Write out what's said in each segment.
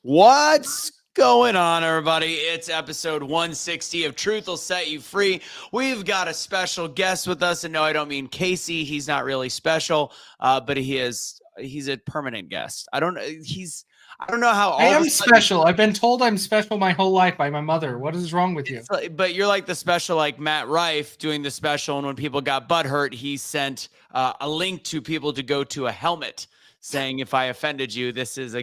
What's going on, everybody? It's episode 160 of Truth Will Set You Free. We've got a special guest with us, and no, I don't mean Casey. He's not really special, but he's a permanent guest. I don't know how I am special. I've been told I'm special my whole life by my mother. What is wrong with you? But you're like the special, like Matt Rife doing the special, and when people got butthurt, he sent a link to people to go to a helmet saying, if I offended you, this is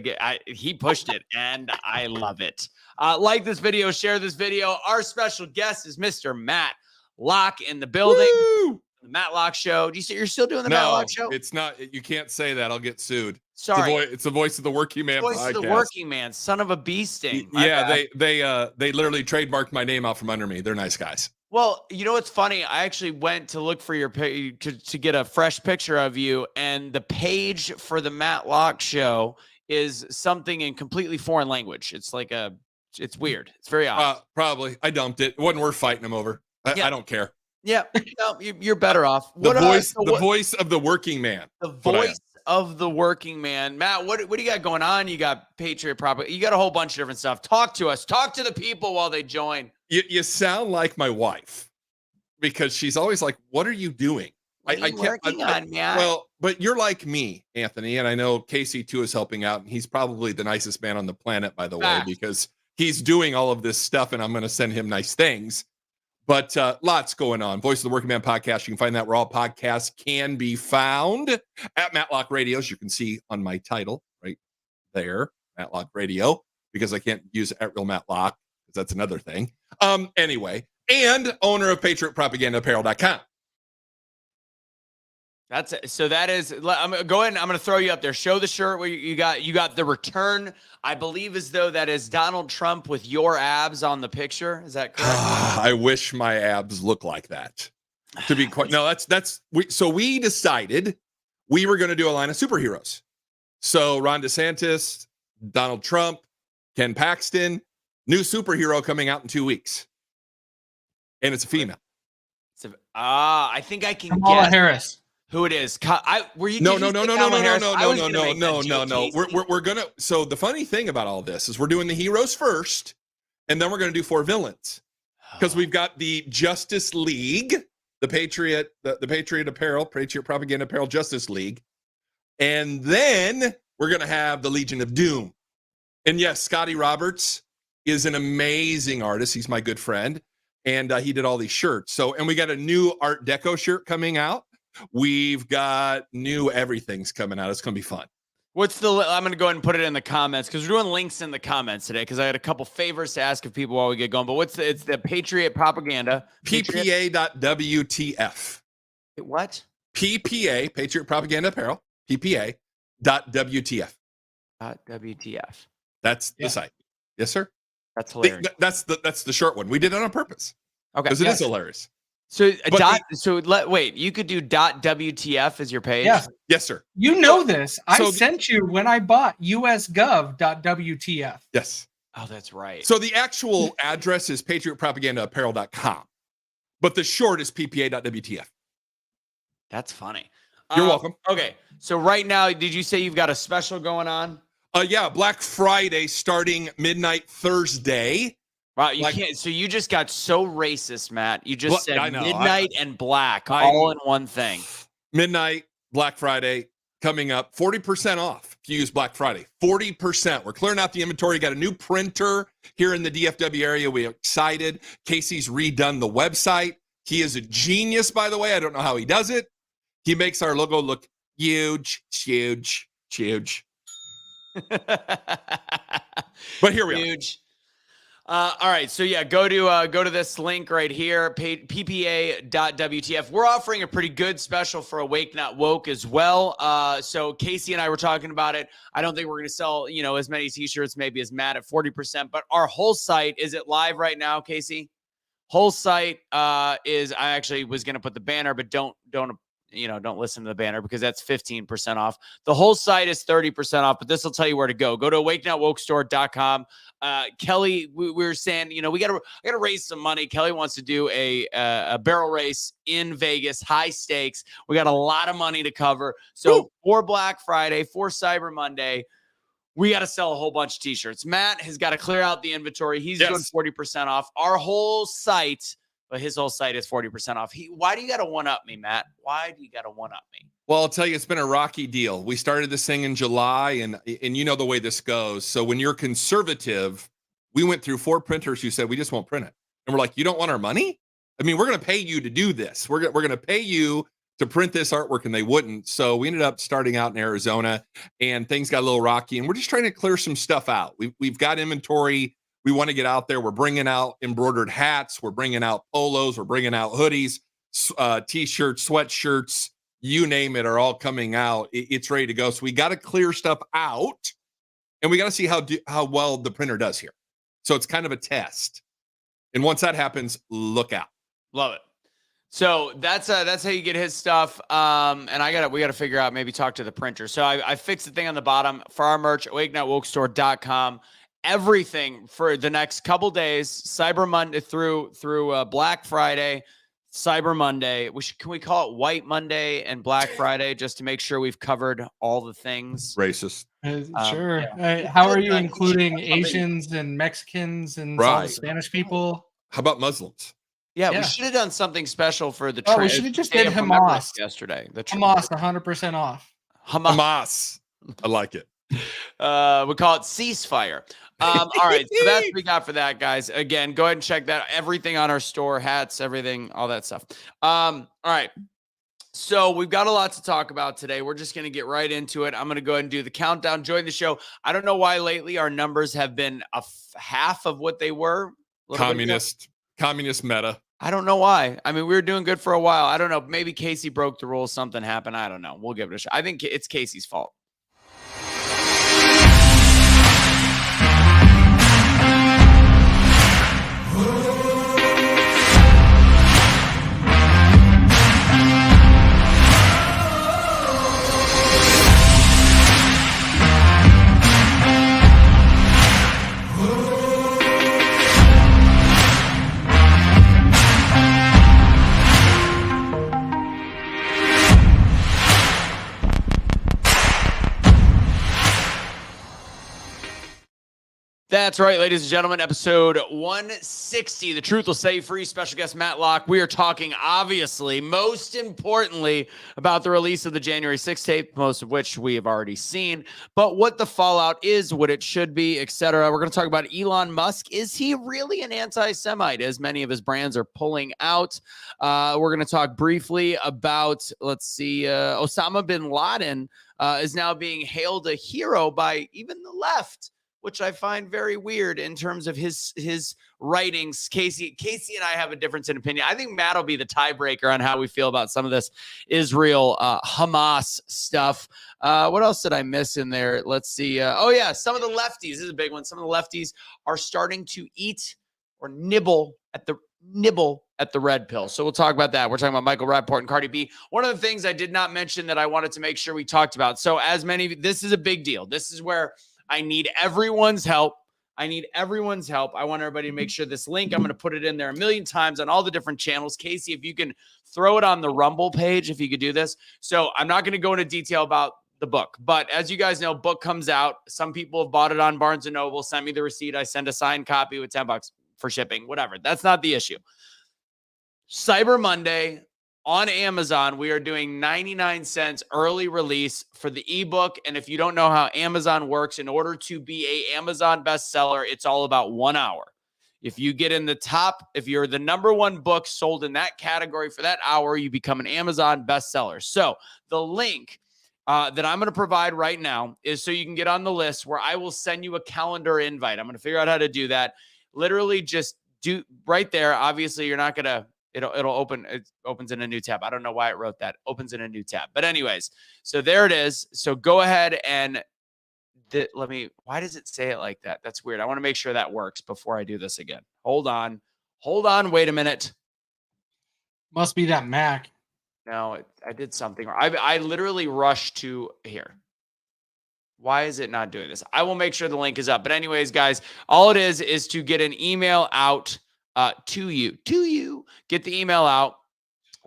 he pushed it, and I love it. Like this video, share this video. Our special guest is Mr. Matt Locke in the building. Woo! The Matt Locke Show. Do you see you're still doing the Matt Locke Show? It's not. You can't say that. I'll get sued. Sorry. It's the voice of the working man. Voice podcast. of the working man, son of a bee sting. Yeah, they literally trademarked my name out from under me. They're nice guys. Well, you know what's funny? I actually went to look for your to get a fresh picture of you, and the page for the Matt Locke Show is something in completely foreign language. It's like it's weird. It's very odd. Probably. I dumped it. It wasn't worth fighting them over. I don't care. Yeah, no, you're better off. The voice of the working man. The voice of the working man. Matt, what do you got going on? You got Patriot Propaganda. You got a whole bunch of different stuff. Talk to us. Talk to the people while they join. You sound like my wife because she's always like, "What are you doing?" What are you working on, man? Well, but you're like me, Anthony, and I know Casey too is helping out, and he's probably the nicest man on the planet, by the way, because he's doing all of this stuff, and I'm going to send him nice things. But lots going on. Voice of the Working Man podcast. You can find that where all podcasts can be found at Matlock Radios. You can see on my title right there, Matlock Radio, because I can't use at real Matlock because that's another thing. Anyway, and owner of PatriotPropagandaApparel.com. That's it. So that is. I'm go ahead. I'm going to throw you up there. Show the shirt where you got the return. I believe as though that is Donald Trump with your abs on the picture. Is that correct? I wish my abs look like that. To be quite no, we decided we were going to do a line of superheroes. So Ron DeSantis, Donald Trump, Ken Paxton, new superhero coming out in 2 weeks, and it's a female. I think I can Kamala guess Harris. Who it is? Were you? No. We're gonna. So the funny thing about all this is we're doing the heroes first, and then we're gonna do 4 villains because we've got the Justice League, the Patriot Apparel, Patriot Propaganda Apparel Justice League, and then we're gonna have the Legion of Doom. And yes, Scotty Roberts is an amazing artist. He's my good friend, and he did all these shirts. So, and we got a new Art Deco shirt coming out. We've got new everything's coming out. It's going to be fun. I'm going to go ahead and put it in the comments because we're doing links in the comments today because I had a couple favors to ask of people while we get going. But it's the Patriot Propaganda. PPA.WTF. What? PPA, Patriot Propaganda Apparel. PPA.WTF. WTF. That's the site. Yes, sir. That's hilarious. That's the short one. We did it on purpose. Okay. Because it is hilarious. So wait, you could do .wtf as your page? Yes, sir. You know this. I sent you when I bought usgov.wtf. Yes. Oh, that's right. So the actual address is patriotpropagandaapparel.com, but the short is ppa.wtf. That's funny. You're welcome. Okay. So right now, did you say you've got a special going on? Yeah, Black Friday starting midnight Thursday. Wow, you can't. So you just got so racist, Matt. You just said midnight and black all in one thing. Midnight, Black Friday coming up. 40% off if you use Black Friday. 40%. We're clearing out the inventory. Got a new printer here in the DFW area. We're excited. Casey's redone the website. He is a genius, by the way. I don't know how he does it. He makes our logo look huge. But here we are. Huge. All right, so yeah, go to this link right here, ppa.wtf. We're offering a pretty good special for Awake Not Woke as well. So Casey and I were talking about it. I don't think we're going to sell, as many t-shirts maybe as Matt at 40%, but our whole site, is it live right now, Casey? Whole site is, I actually was going to put the banner, but don't listen to the banner because that's 15% off. The whole site is 30% off, but this will tell you where to go. Go to awakenotwokestore.com. Kelly, we were saying, we got to raise some money. Kelly wants to do a barrel race in Vegas, high stakes. We got a lot of money to cover. So for Black Friday, for Cyber Monday, we got to sell a whole bunch of t-shirts. Matt has got to clear out the inventory. He's doing 40% off our whole site, but his whole site is 40% off. Why do you got to one-up me, Matt? Why do you got to one-up me? Well, I'll tell you, it's been a rocky deal. We started this thing in July, and you know the way this goes. So when you're conservative, we went through 4 printers who said, we just won't print it. And we're like, you don't want our money? I mean, we're going to pay you to do this. We're going to pay you to print this artwork, and they wouldn't. So we ended up starting out in Arizona, and things got a little rocky, and we're just trying to clear some stuff out. We've got inventory. We want to get out there. We're bringing out embroidered hats. We're bringing out polos. We're bringing out hoodies, t-shirts, sweatshirts, you name it, are all coming out. It's ready to go. So we got to clear stuff out, and we got to see how well the printer does here. So it's kind of a test. And once that happens, look out. Love it. So that's how you get his stuff. And we gotta figure out, maybe talk to the printer. So I fixed the thing on the bottom for our merch, awakenatwokestore.com. Everything for the next couple days, Cyber Monday through Black Friday, Cyber Monday. Can we call it White Monday and Black Friday just to make sure we've covered all the things? Racist. Sure. Yeah. How are you including Asians and Mexicans and all the Right. Spanish people? How about Muslims? Yeah, Yeah. we should have done something special for the We should have just did Hamas yesterday. Hamas 100% off. Hamas. I like it. We call it ceasefire. All right, so that's what we got for that, guys. Again, go ahead and check that. Everything on our store, hats, everything, all that stuff. All right. So we've got a lot to talk about today. We're just going to get right into it. I'm going to go ahead and do the countdown. Join the show. I don't know why lately our numbers have been half of what they were. Communist meta. I don't know why. I mean, we were doing good for a while. I don't know. Maybe Casey broke the rules. Something happened. I don't know. We'll give it a shot. I think it's Casey's fault. That's right, ladies and gentlemen, episode 160, The Truth Will Set You Free, special guest Matt Locke. We are talking, obviously, most importantly, about the release of the January 6th tape, most of which we have already seen, but what the fallout is, what it should be, etc. We're going to talk about Elon Musk. Is he really an anti-Semite, as many of his brands are pulling out? We're going to talk briefly about, Osama bin Laden is now being hailed a hero by even the left, which I find very weird in terms of his writings. Casey and I have a difference in opinion. I think Matt will be the tiebreaker on how we feel about some of this Israel Hamas stuff. What else did I miss in there? Let's see. Some of the lefties. This is a big one. Some of the lefties are starting to eat or nibble at the red pill. So we'll talk about that. We're talking about Michael Rappaport and Cardi B. One of the things I did not mention that I wanted to make sure we talked about. So this is a big deal. This is where I need everyone's help. I want everybody to make sure this link, I'm going to put it in there a million times on all the different channels. Casey, if you can throw it on the Rumble page, if you could do this. So I'm not going to go into detail about the book, but as you guys know, book comes out. Some people have bought it on Barnes & Noble, sent me the receipt. I send a signed copy with $10 for shipping, whatever. That's not the issue. Cyber Monday, on Amazon, we are doing 99 cents early release for the ebook. And if you don't know how Amazon works, in order to be an Amazon bestseller, it's all about 1 hour. If you get in the top, if you're the number one book sold in that category for that hour, you become an Amazon bestseller. So the link that I'm going to provide right now is so you can get on the list where I will send you a calendar invite. I'm going to figure out how to do that. Literally just do right there. Obviously, you're not going to, it opens in a new tab. I don't know why it wrote that. Opens in a new tab. But anyways, so there it is. So go ahead and why does it say it like that? That's weird. I want to make sure that works before I do this again. Hold on. Wait a minute. Must be that Mac. No, I did something wrong. I literally rushed to here. Why is it not doing this? I will make sure the link is up. But anyways, guys, all it is to get an email out to you. Get the email out.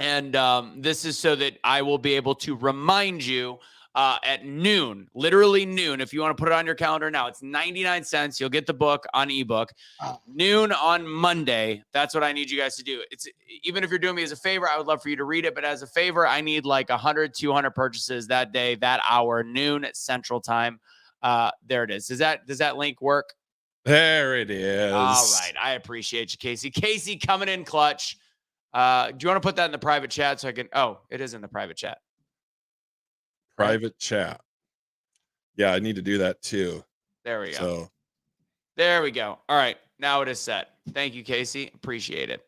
And this is so that I will be able to remind you at noon, literally noon. If you want to put it on your calendar now, it's 99 cents. You'll get the book on ebook. Noon on Monday. That's what I need you guys to do. It's even if you're doing me as a favor, I would love for you to read it. But as a favor, I need like 100, 200 purchases that day, that hour, noon at Central Time. There it is. Does that link work? There it is. All right. I appreciate you, Casey. Casey coming in clutch. Do you want to put that in the private chat so I can? Oh, it is in the private chat. Private chat. Yeah, I need to do that too. There we go. So there we go. All right. Now it is set. Thank you, Casey. Appreciate it.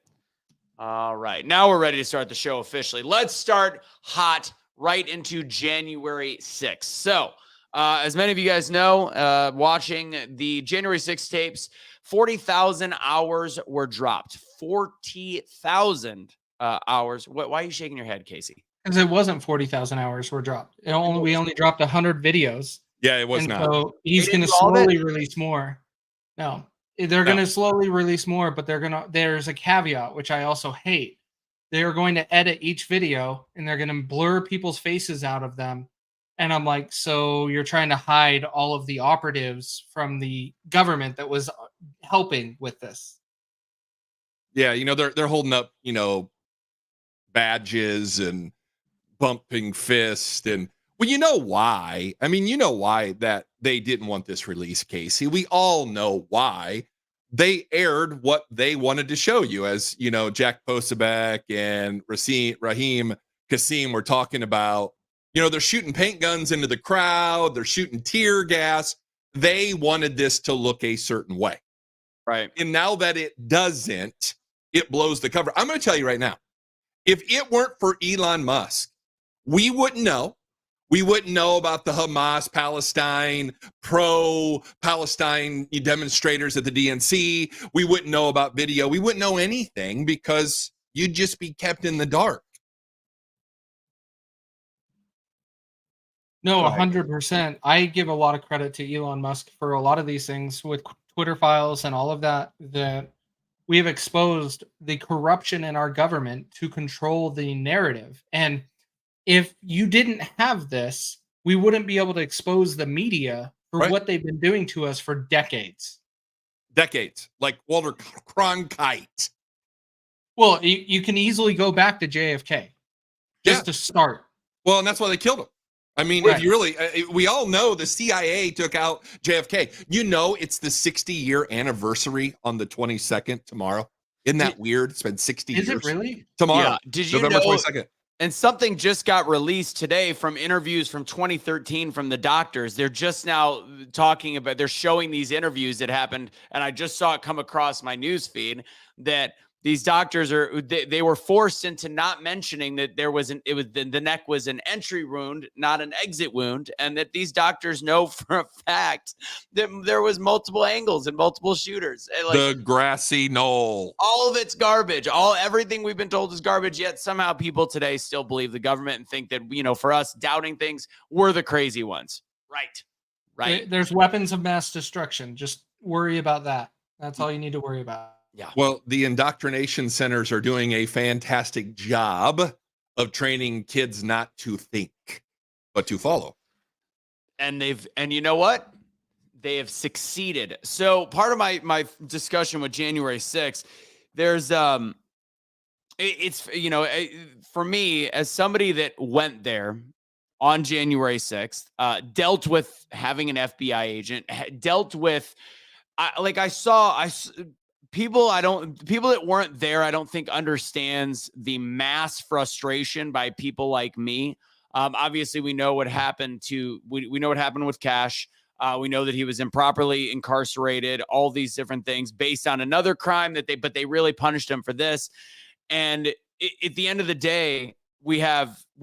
All right. Now we're ready to start the show officially. Let's start hot right into January 6th. So, as many of you guys know, watching the January 6th tapes, 40,000 hours were dropped. 40,000 hours. Why are you shaking your head, Casey? Because it wasn't 40,000 hours were dropped. We only dropped 100 videos. yeah, it was not. So he's going to slowly release more. No, they're going to slowly release more, but there's a caveat, which I also hate. They are going to edit each video and they're going to blur people's faces out of them. And I'm like, so you're trying to hide all of the operatives from the government that was helping with this. Yeah, they're holding up, badges and bumping fist, and well, you know why? I mean, you know why that they didn't want this release, Casey. We all know why. They aired what they wanted to show you, as Jack Posebek and Raheem Kassim were talking about. They're shooting paint guns into the crowd. They're shooting tear gas. They wanted this to look a certain way. Right. And now that it doesn't, it blows the cover. I'm going to tell you right now, if it weren't for Elon Musk, we wouldn't know. We wouldn't know about the Hamas, Palestine, pro-Palestine demonstrators at the DNC. We wouldn't know about video. We wouldn't know anything because you'd just be kept in the dark. No, 100%. I give a lot of credit to Elon Musk for a lot of these things with Twitter files and all of that we have exposed the corruption in our government to control the narrative. And if you didn't have this, we wouldn't be able to expose the media for what they've been doing to us for decades. Decades, like Walter Cronkite. Well, you can easily go back to JFK just to start. Well, and that's why they killed him. I mean, if you really, we all know the CIA took out JFK. It's the 60-year anniversary on the 22nd tomorrow. Isn't that weird? It's been 60 years. Is it really? Tomorrow. Yeah. Did you November know? 22nd. And something just got released today from interviews from 2013 from the doctors. They're just now talking about, they're showing these interviews that happened. And I just saw it come across my news feed that these doctors they were forced into not mentioning that the neck was an entry wound, not an exit wound. And that these doctors know for a fact that there was multiple angles and multiple shooters. And the grassy knoll. All of it's garbage. Everything we've been told is garbage. Yet somehow people today still believe the government and think that, for us doubting things, we're the crazy ones. Right. There's weapons of mass destruction. Just worry about that. That's all you need to worry about. Yeah. Well, the indoctrination centers are doing a fantastic job of training kids not to think, but to follow. And you know what? They have succeeded. So part of my discussion with January 6th, there's for me as somebody that went there on January 6th, dealt with having an FBI agent, dealt with people that weren't there, I don't think understands the mass frustration by people like me. Obviously, we know what happened we know what happened with Cash. We know that he was improperly incarcerated, all these different things based on another crime but they really punished him for this. And at the end of the day, we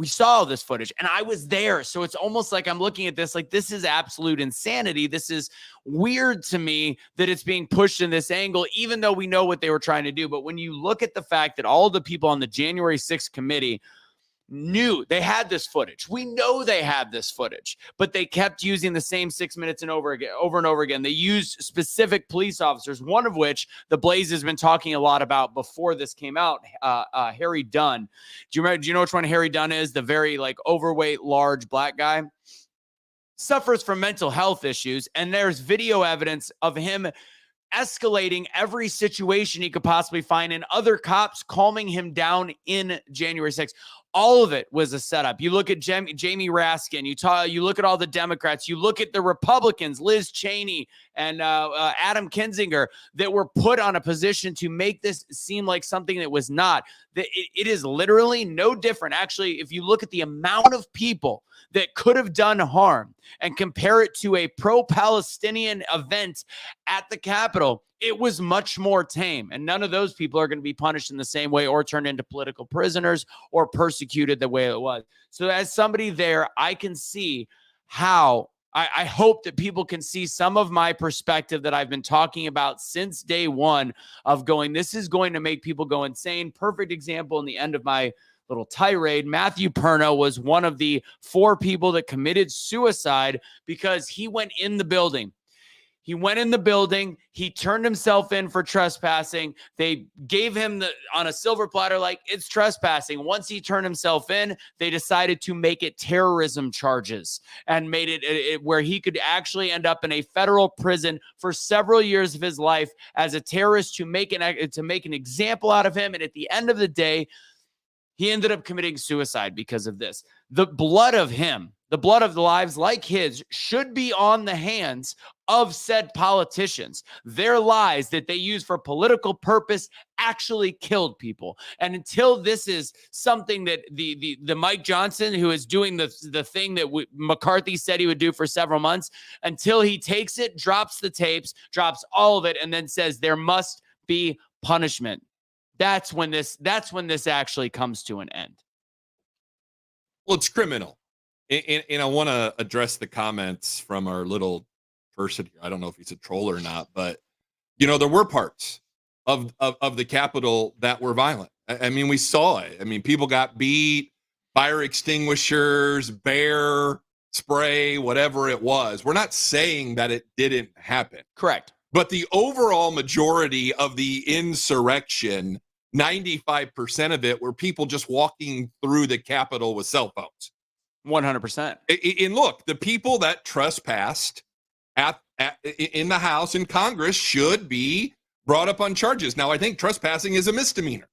saw this footage and I was there. So it's almost like I'm looking at this, like this is absolute insanity. This is weird to me that it's being pushed in this angle, even though we know what they were trying to do. But when you look at the fact that all the people on the January 6th committee, knew they had this footage. We know they had this footage, but they kept using the same 6 minutes and over and over again. They used specific police officers, one of which the Blaze has been talking a lot about before this came out, Harry Dunn. Do you know which one Harry Dunn is? The very like overweight, large black guy. Suffers from mental health issues, and there's video evidence of him escalating every situation he could possibly find, and other cops calming him down in January 6th. All of it was a setup. You look at Jamie Raskin, you look at all the Democrats, you look at the Republicans, Liz Cheney and Adam Kinzinger, that were put on a position to make this seem like something that was not. It is literally no different. Actually, if you look at the amount of people that could have done harm and compare it to a pro-Palestinian event at the Capitol, it was much more tame. And none of those people are going to be punished in the same way or turned into political prisoners or persecuted the way it was. So as somebody there, I can see how I hope that people can see some of my perspective that I've been talking about since day one of going, this is going to make people go insane. Perfect example in the end of my little tirade. Matthew Perno was one of the 4 people that committed suicide because he went in the building. He turned himself in for trespassing. They gave him on a silver platter, like, it's trespassing. Once he turned himself in, they decided to make it terrorism charges and made it where he could actually end up in a federal prison for several years of his life as a terrorist to make an example out of him. And at the end of the day, he ended up committing suicide because of this. The blood of him, the blood of the lives like his, should be on the hands of said politicians. Their lies that they use for political purpose actually killed people. And until this is something that the Mike Johnson, who is doing the thing that McCarthy said he would do for several months, until he takes it, drops the tapes, drops all of it, and then says there must be punishment. That's when this actually comes to an end. Well, it's criminal. And I want to address the comments from our little person here. I don't know if he's a troll or not, but there were parts of the Capitol that were violent. I mean, we saw it. I mean, people got beat, fire extinguishers, bear spray, whatever it was. We're not saying that it didn't happen. Correct. But the overall majority of the insurrection, 95% of it were people just walking through the Capitol with cell phones. 100%. And look, the people that trespassed in the House and Congress should be brought up on charges. Now, I think trespassing is a misdemeanor.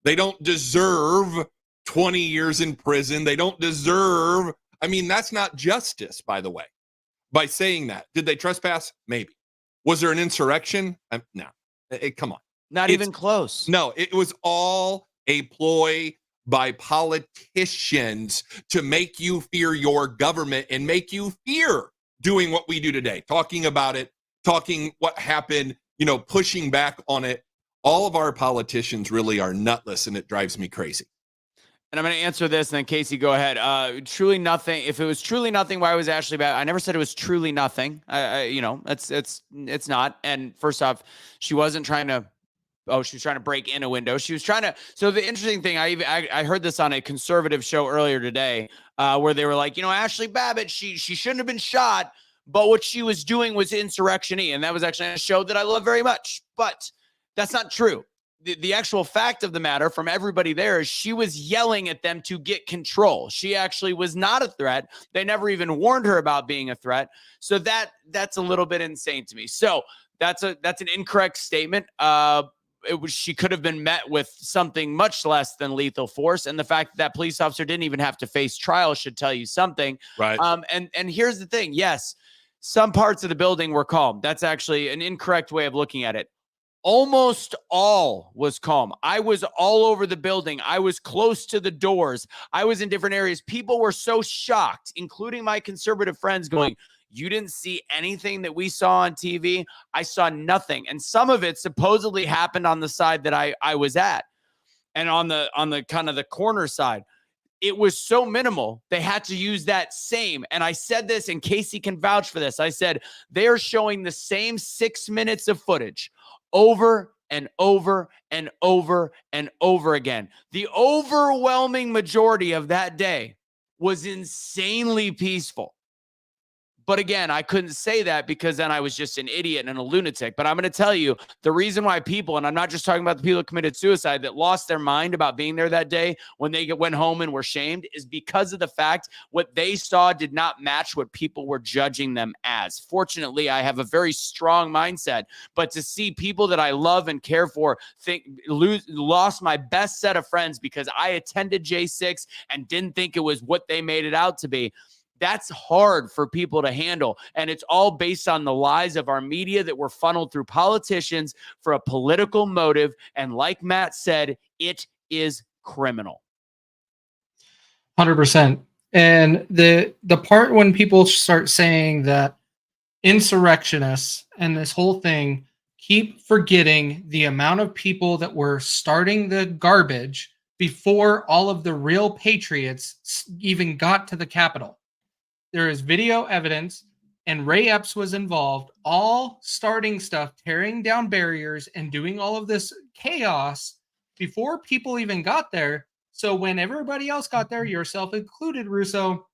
They don't deserve 20 years in prison. They don't deserve, that's not justice, by the way, by saying that. Did they trespass? Maybe. Was there an insurrection? No. Come on. Not even close. No, it was all a ploy by politicians to make you fear your government and make you fear doing what we do today, talking about it, talking what happened, pushing back on it. All of our politicians really are nutless, and it drives me crazy. And I'm going to answer this, and then Casey, go ahead. Truly nothing. If it was truly nothing, why was Ashley bad? I never said it was truly nothing. It's not. And first off, she wasn't trying to. Oh, she was trying to break in a window. She was trying to. So the interesting thing, I heard this on a conservative show earlier today, where they were like, Ashley Babbitt, she shouldn't have been shot, but what she was doing was insurrection-y, and that was actually a show that I love very much. But that's not true. The actual fact of the matter from everybody there is she was yelling at them to get control. She actually was not a threat. They never even warned her about being a threat. So that's a little bit insane to me. So that's an incorrect statement. She could have been met with something much less than lethal force. And the fact that police officer didn't even have to face trial should tell you something. Right. And here's the thing. Yes, some parts of the building were calm. That's actually an incorrect way of looking at it. Almost all was calm. I was all over the building. I was close to the doors. I was in different areas. People were so shocked, including my conservative friends, going, "You didn't see anything that we saw on TV?" I saw nothing. And some of it supposedly happened on the side that I was at, and on the kind of the corner side. It was so minimal, they had to use that same. And I said this, and Casey can vouch for this. I said, they're showing the same 6 minutes of footage over and over and over and over again. The overwhelming majority of that day was insanely peaceful. But again, I couldn't say that because then I was just an idiot and a lunatic. But I'm going to tell you the reason why people, and I'm not just talking about the people who committed suicide that lost their mind about being there that day when they went home and were shamed, is because of the fact what they saw did not match what people were judging them as. Fortunately, I have a very strong mindset, but to see people that I love and care for lost my best set of friends because I attended J6 and didn't think it was what they made it out to be. That's hard for people to handle. And it's all based on the lies of our media that were funneled through politicians for a political motive. And like Matt said, it is criminal. 100%. And the part when people start saying that insurrectionists and this whole thing keep forgetting the amount of people that were starting the garbage before all of the real patriots even got to the Capitol. There is video evidence, and Ray Epps was involved, all starting stuff, tearing down barriers and doing all of this chaos before people even got there. So when everybody else got there, yourself included, Russo,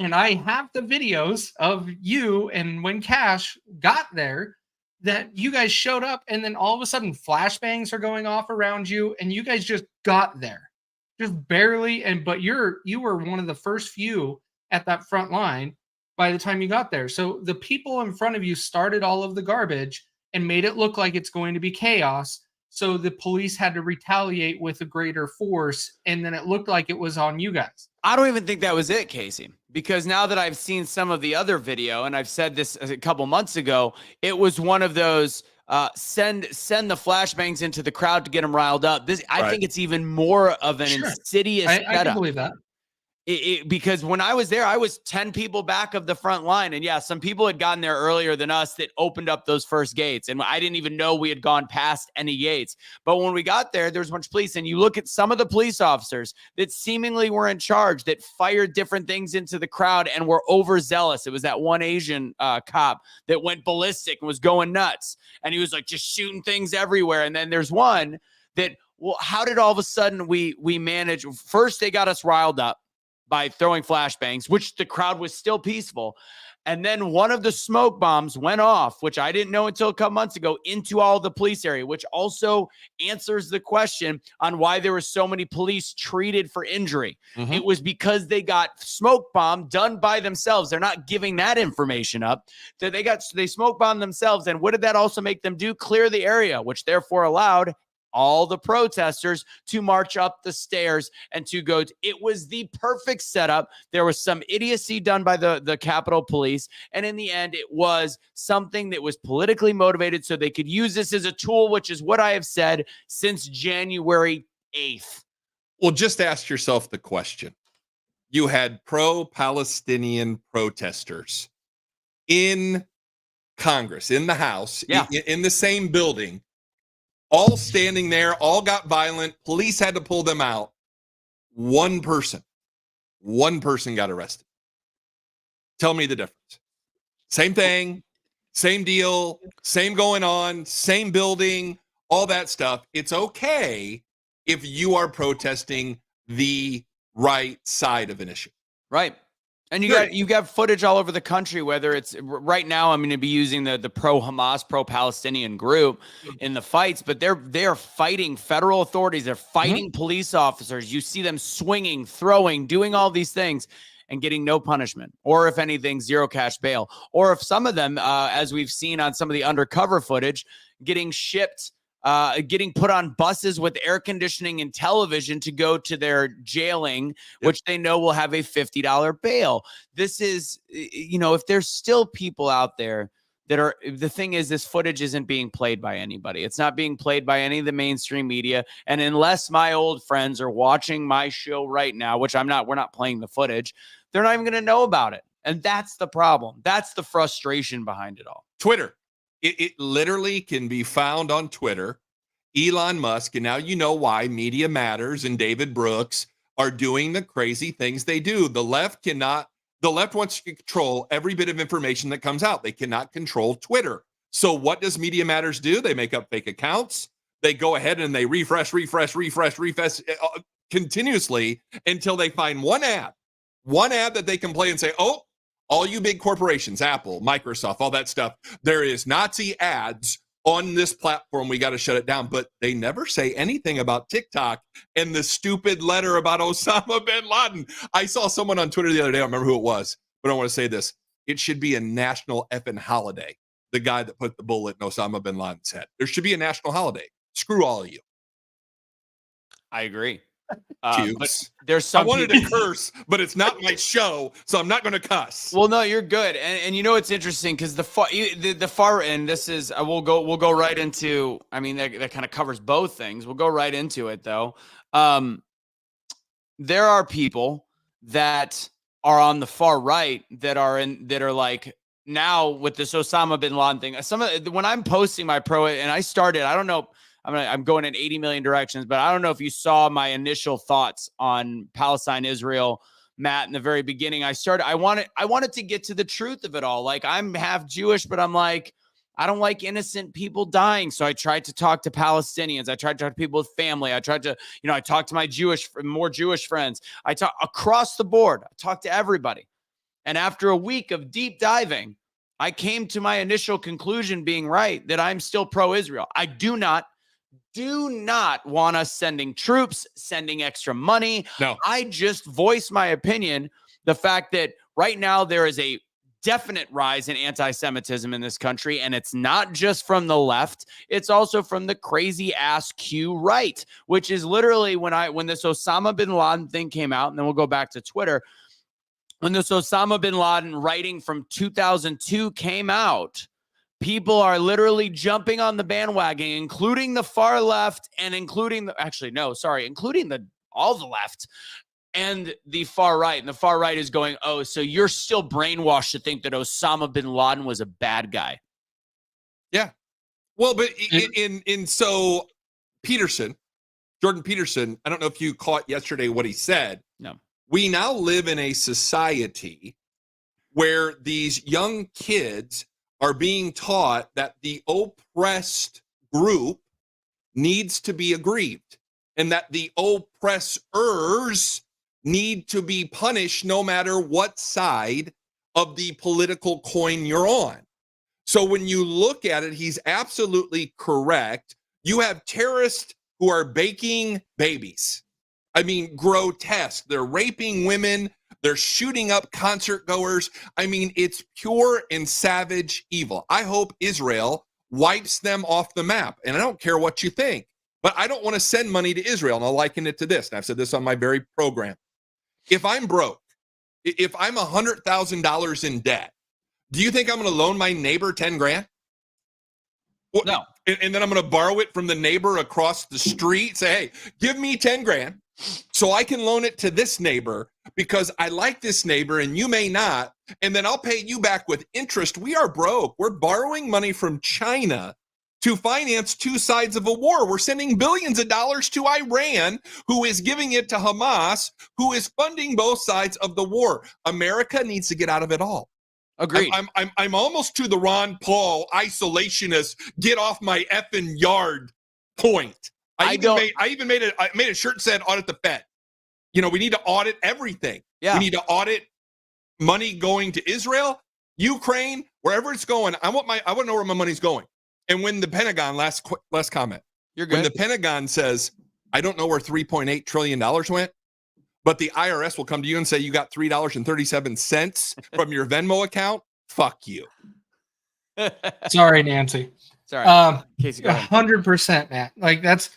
and I have the videos of you and when Cash got there, that you guys showed up and then all of a sudden flashbangs are going off around you and you guys just got there. Just barely, but you were one of the first few at that front line by the time you got there. So the people in front of you started all of the garbage and made it look like it's going to be chaos. So the police had to retaliate with a greater force. And then it looked like it was on you guys. I don't even think that was it, Casey, because now that I've seen some of the other video, and I've said this a couple months ago, it was one of those send the flashbangs into the crowd to get them riled up. I think it's even more of an insidious setup. I can believe that. Because when I was there, I was 10 people back of the front line. And yeah, some people had gotten there earlier than us that opened up those first gates. And I didn't even know we had gone past any gates. But when we got there, there was a bunch of police. And you look at some of the police officers that seemingly were in charge, that fired different things into the crowd and were overzealous. It was that one Asian cop that went ballistic and was going nuts. And he was like just shooting things everywhere. And then there's one that, well, how did all of a sudden we manage? First, they got us riled up by throwing flashbangs, which the crowd was still peaceful. And then one of the smoke bombs went off, which I didn't know until a couple months ago, into all the police area, which also answers the question on why there were so many police treated for injury. Mm-hmm. It was because they got smoke bomb done by themselves. They're not giving that information up. That they smoke bombed themselves. And what did that also make them do? Clear the area, which therefore allowed all the protesters to march up the stairs and to go. It was the perfect setup. There was some idiocy done by the Capitol Police. And in the end, it was something that was politically motivated so they could use this as a tool, which is what I have said since January 8th. Well, just ask yourself the question. You had pro-Palestinian protesters in Congress, in the House, in the same building, all standing there, all got violent. Police had to pull them out. One person got arrested. Tell me the difference. Same thing, same deal, same going on, same building, all that stuff. It's okay if you are protesting the right side of an issue. Right. And you got footage all over the country, whether it's right now, I'm going to be using the pro-Hamas, pro-Palestinian group in the fights, but they're fighting federal authorities. They're fighting police officers. You see them swinging, throwing, doing all these things and getting no punishment, or if anything, zero cash bail, or if some of them, as we've seen on some of the undercover footage, getting shipped, getting put on buses with air conditioning and television to go to their jailing, which they know will have a $50 bail. This is, if there's still people out there that are, the thing is, this footage isn't being played by anybody. It's not being played by any of the mainstream media. And unless my old friends are watching my show right now, which we're not playing the footage, they're not even going to know about it. And that's the problem. That's the frustration behind it all. Twitter. It literally can be found on Twitter. Elon Musk, and now you know why Media Matters and David Brooks are doing the crazy things they do. The left wants to control every bit of information that comes out. They cannot control Twitter. So what does Media Matters do? They make up fake accounts. they go ahead and they refresh continuously until they find one ad that they can play and say, oh, all you big corporations, Apple, Microsoft, all that stuff, there is Nazi ads on this platform. We got to shut it down. But they never say anything about TikTok and the stupid letter about Osama bin Laden. I saw someone on Twitter the other day. I don't remember who it was, but I want to say this. It should be a national effing holiday. The guy that put the bullet in Osama bin Laden's head. There should be a national holiday. Screw all of you. I agree. But there's some I wanted to curse, but it's not my show, so I'm not going to cuss. Well, no, you're good, and you know it's interesting because the far end. This is we'll go right into. I mean that kind of covers both things. We'll go right into it though. There are people that are on the far right that are like now with this Osama bin Laden thing. When I'm posting my pro and I started, I don't know. I'm going in 80 million directions, but I don't know if you saw my initial thoughts on Palestine, Israel, Matt, in the very beginning. I wanted to get to the truth of it all. Like, I'm half Jewish, but I'm like, I don't like innocent people dying. So I tried to talk to Palestinians. I tried to talk to people with family. I tried to, I talked to my more Jewish friends. I talked across the board. I talked to everybody. And after a week of deep diving, I came to my initial conclusion being right, that I'm still pro-Israel. I do not want us sending troops, sending extra money. No. I just voice my opinion. The fact that right now there is a definite rise in anti-Semitism in this country, and it's not just from the left, it's also from the crazy ass Q right, which is literally when this Osama bin Laden thing came out, and then we'll go back to Twitter. When this Osama bin Laden writing from 2002 came out, people are literally jumping on the bandwagon, including the far left and including all the left and the far right. And the far right is going, oh, so you're still brainwashed to think that Osama bin Laden was a bad guy. Yeah. Well, but so Jordan Peterson, I don't know if you caught yesterday what he said. No. We now live in a society where these young kids are being taught that the oppressed group needs to be aggrieved and that the oppressors need to be punished no matter what side of the political coin you're on. So when you look at it, he's absolutely correct. You have terrorists who are baking babies. I mean, grotesque. They're raping women. They're shooting up concert goers. I mean, it's pure and savage evil. I hope Israel wipes them off the map. And I don't care what you think, but I don't want to send money to Israel. And I'll liken it to this. And I've said this on my very program. If I'm broke, if I'm $100,000 in debt, do you think I'm going to loan my neighbor 10 grand? No. And then I'm going to borrow it from the neighbor across the street, say, hey, give me 10 grand so I can loan it to this neighbor because I like this neighbor and you may not. And then I'll pay you back with interest. We are broke. We're borrowing money from China to finance two sides of a war. We're sending billions of dollars to Iran, who is giving it to Hamas, who is funding both sides of the war. America needs to get out of it all. Agreed. I'm almost to the Ron Paul isolationist, get off my effing yard point. I even made a shirt that said audit the Fed. We need to audit everything. Yeah. We need to audit money going to Israel, Ukraine, wherever it's going. I want to know where my money's going. And when the Pentagon, last comment. You're good. When the Pentagon says, I don't know where $3.8 trillion went, but the IRS will come to you and say you got $3.37 from your Venmo account. Fuck you. Sorry, Nancy. Sorry. Casey, 100%, Matt. Like, that's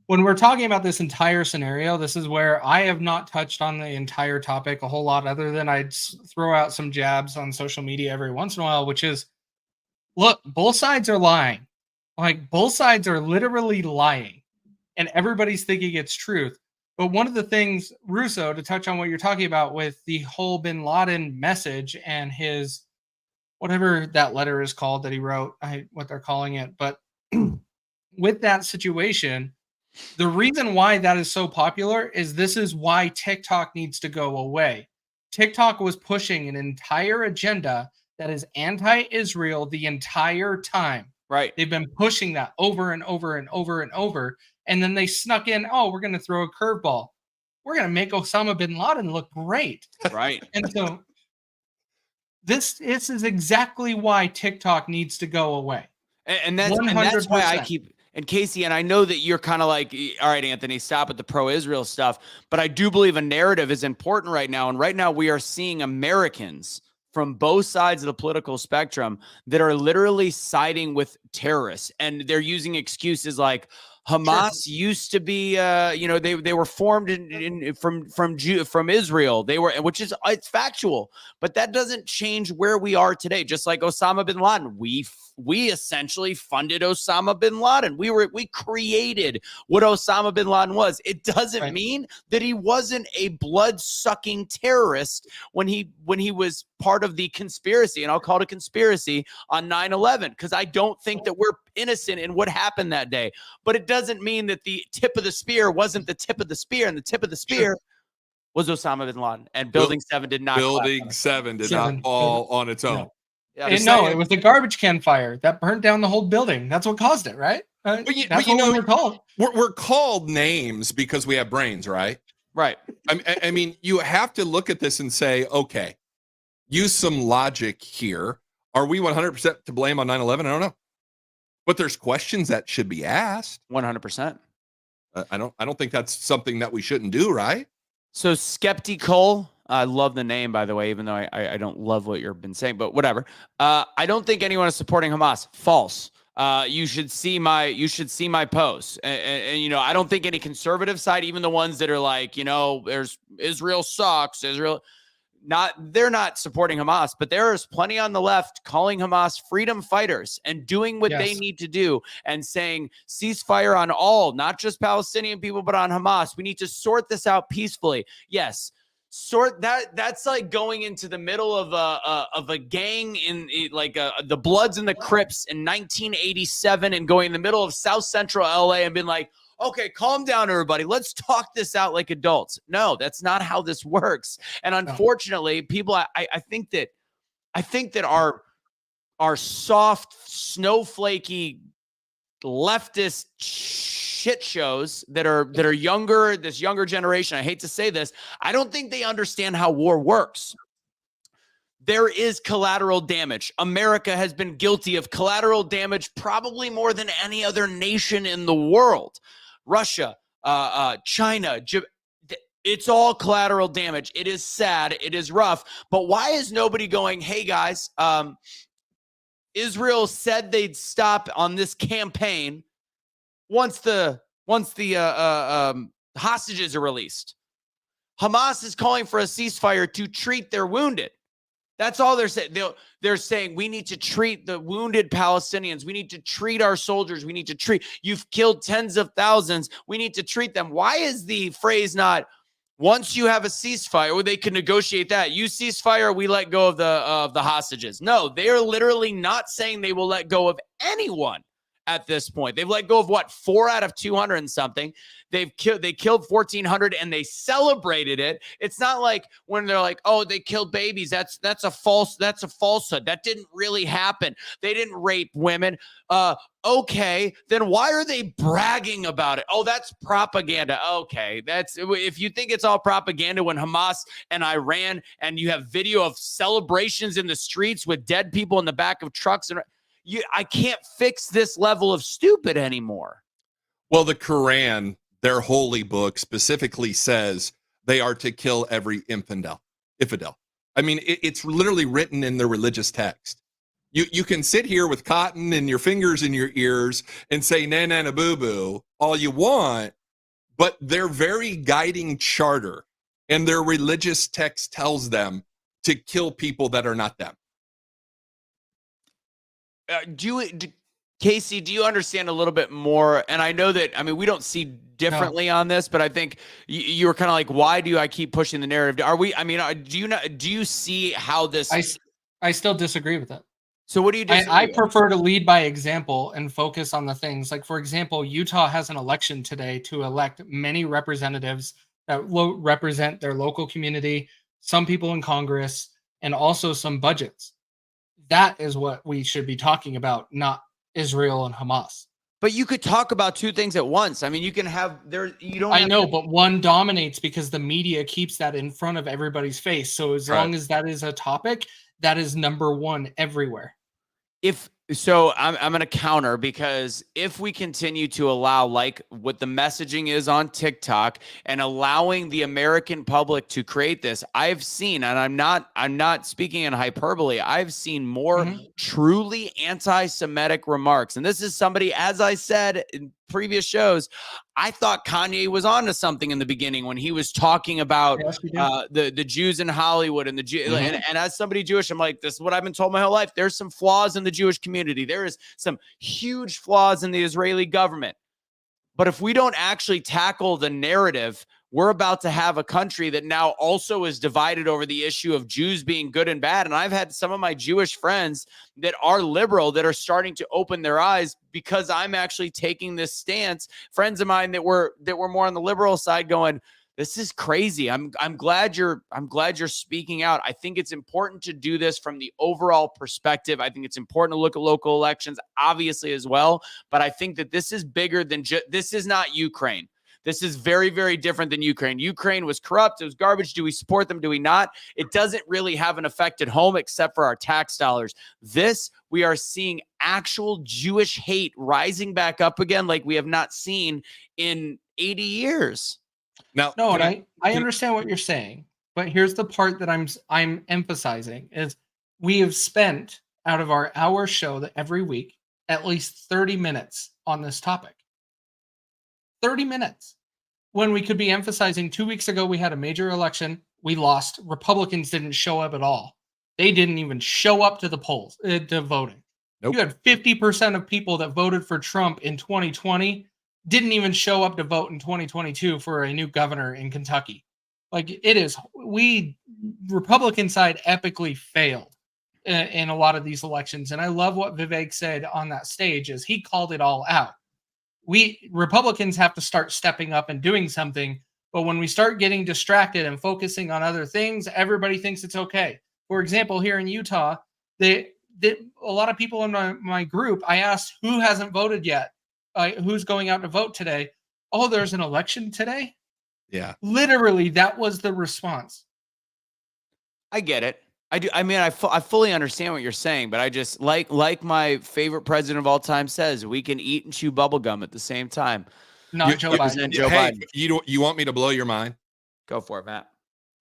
when we're talking about this entire scenario. This is where I have not touched on the entire topic a whole lot, other than I'd throw out some jabs on social media every once in a while, which is, look, both sides are lying. Like, both sides are literally lying, and everybody's thinking it's truth. But one of the things, Russo, to touch on what you're talking about with the whole bin Laden message and his, whatever that letter is called that he wrote, what they're calling it. But with that situation, the reason why that is so popular is this is why TikTok needs to go away. TikTok was pushing an entire agenda that is anti-Israel the entire time. Right. They've been pushing that over and over and over and over. And then they snuck in, oh, we're going to throw a curveball. We're going to make Osama bin Laden look great. Right. And so this is exactly why TikTok needs to go away. And that's why I keep, and Casey, and I know that you're kind of like, all right, Anthony, stop at the pro-Israel stuff, but I do believe a narrative is important right now. And right now we are seeing Americans from both sides of the political spectrum that are literally siding with terrorists, and they're using excuses like Hamas used to be, they were formed from Israel. They were, which is, it's factual, but that doesn't change where we are today. Just like Osama bin Laden, we essentially funded Osama bin Laden. We created what Osama bin Laden was. It doesn't mean that he wasn't a blood-sucking terrorist when he was part of the conspiracy, and I'll call it a conspiracy on 9/11, because I don't think that we're innocent in what happened that day. But it doesn't mean that the tip of the spear wasn't the tip of the spear, and the tip of the spear was Osama bin Laden. And Building 7 did not. Building 7 did not fall on its own. No. Yeah, it was the garbage can fire that burned down the whole building. That's what caused it, right? That's what we're called. We're called names because we have brains, right? Right. I mean, you have to look at this and say, okay, use some logic here. Are we 100% to blame on 9/11? I don't know. But there's questions that should be asked. 100%. I don't think that's something that we shouldn't do, right? So Skeptical, I love the name, by the way, even though I don't love what you've been saying, but whatever. I don't think anyone is supporting Hamas. False. You should see my posts, and I don't think any conservative side, even the ones that are like, there's Israel sucks, they're not supporting Hamas, but there is plenty on the left calling Hamas freedom fighters and doing what they need to do and saying ceasefire on all, not just Palestinian people, but on Hamas. We need to sort this out peacefully. Yes. Sort that. That's like going into the middle of a gang in the Bloods and the Crips in 1987 and going in the middle of South Central LA and being like, okay, calm down, everybody. Let's talk this out like adults. No, that's not how this works. And unfortunately, people, I think that our soft, snowflakey, leftist shit shows that are younger, this younger generation, I hate to say this, I don't think they understand how war works. There is collateral damage. America has been guilty of collateral damage probably more than any other nation in the world. Russia, China, it's all collateral damage. It is sad. It is rough. But why is nobody going, hey, guys, Israel said they'd stop on this campaign once the hostages are released. Hamas is calling for a ceasefire to treat their wounded. That's all they're saying. They're saying we need to treat the wounded Palestinians. We need to treat our soldiers. We need to treat. You've killed tens of thousands. We need to treat them. Why is the phrase not once you have a ceasefire, or they can negotiate that? You ceasefire, we let go of the hostages. No, they are literally not saying they will let go of anyone at this point. They've let go of 4 out of 200 and something. They killed 1,400 and they celebrated it. It's not like when they're like, oh, they killed babies. That's a falsehood. That didn't really happen. They didn't rape women. Okay, then why are they bragging about it? Oh, that's propaganda. Okay, if you think it's all propaganda when Hamas and Iran and you have video of celebrations in the streets with dead people in the back of trucks and I can't fix this level of stupid anymore. Well, the Quran, their holy book, specifically says they are to kill every infidel. I mean, it's literally written in the religious text. You can sit here with cotton and your fingers in your ears and say na na na boo boo all you want, but their very guiding charter and their religious text tells them to kill people that are not them. Casey, do you understand a little bit more? And I know that, we don't see differently on this, but I think you were kind of like, why do I keep pushing the narrative? Do you see how this? I still disagree with that. So what do you disagree I prefer to lead by example and focus on the things. Like, for example, Utah has an election today to elect many representatives that represent their local community, some people in Congress, and also some budgets. That is what we should be talking about, not Israel and Hamas. But you could talk about two things at once. I mean, you can have there. You don't. I have know, to- but one dominates because the media keeps that in front of everybody's face. So as Right. long as that is a topic, that is number one everywhere. If so, I'm going to counter, because if we continue to allow, like what the messaging is on TikTok, and allowing the American public to create this, I've seen, and I'm not speaking in hyperbole, I've seen more truly anti-Semitic remarks. And this is somebody, as I said in previous shows, I thought Kanye was onto something in the beginning when he was talking about Yes, we do. the Jews in Hollywood and the Jew. And as somebody Jewish, I'm like, this is what I've been told my whole life. There's some flaws in the Jewish community. There is some huge flaws in the Israeli government. But if we don't actually tackle the narrative, we're about to have a country that now also is divided over the issue of Jews being good and bad. And I've had some of my Jewish friends that are liberal that are starting to open their eyes because I'm actually taking this stance. Friends of mine that were more on the liberal side going, this is crazy. I'm glad you're speaking out. I think it's important to do this from the overall perspective. I think it's important to look at local elections, obviously, as well. But I think that this is bigger than this is not Ukraine. This is very, very different than Ukraine. Ukraine was corrupt. It was garbage. Do we support them? Do we not? It doesn't really have an effect at home except for our tax dollars. This, we are seeing actual Jewish hate rising back up again like we have not seen in 80 years. Now, No, and I understand what you're saying, but here's the part that I'm emphasizing is we have spent out of our hour show that every week at least 30 minutes on this topic. 30 minutes. When we could be emphasizing 2 weeks ago, we had a major election. We lost. Republicans didn't show up at all. They didn't even show up to the polls, to voting. Nope. You had 50% of people that voted for Trump in 2020 didn't even show up to vote in 2022 for a new governor in Kentucky. Like it is, Republican side epically failed in a lot of these elections. And I love what Vivek said on that stage is he called it all out. We Republicans have to start stepping up and doing something. But when we start getting distracted and focusing on other things, everybody thinks it's okay. For example, here in Utah, a lot of people in my group, I asked who hasn't voted yet, who's going out to vote today. Oh, there's an election today? Yeah. Literally, that was the response. I get it. I do. I mean, I fully understand what you're saying, but I just like my favorite president of all time says, we can eat and chew bubblegum at the same time. Not Joe Biden. Joe Biden. You want me to blow your mind? Go for it, Matt.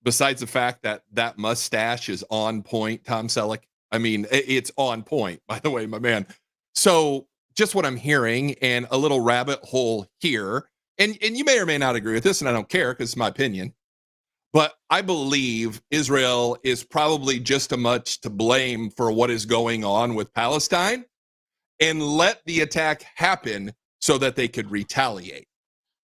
Besides the fact that mustache is on point, Tom Selleck. I mean, it's on point, by the way, my man. So just what I'm hearing and a little rabbit hole here, and you may or may not agree with this, and I don't care because it's my opinion. But I believe Israel is probably just as much to blame for what is going on with Palestine, and let the attack happen so that they could retaliate.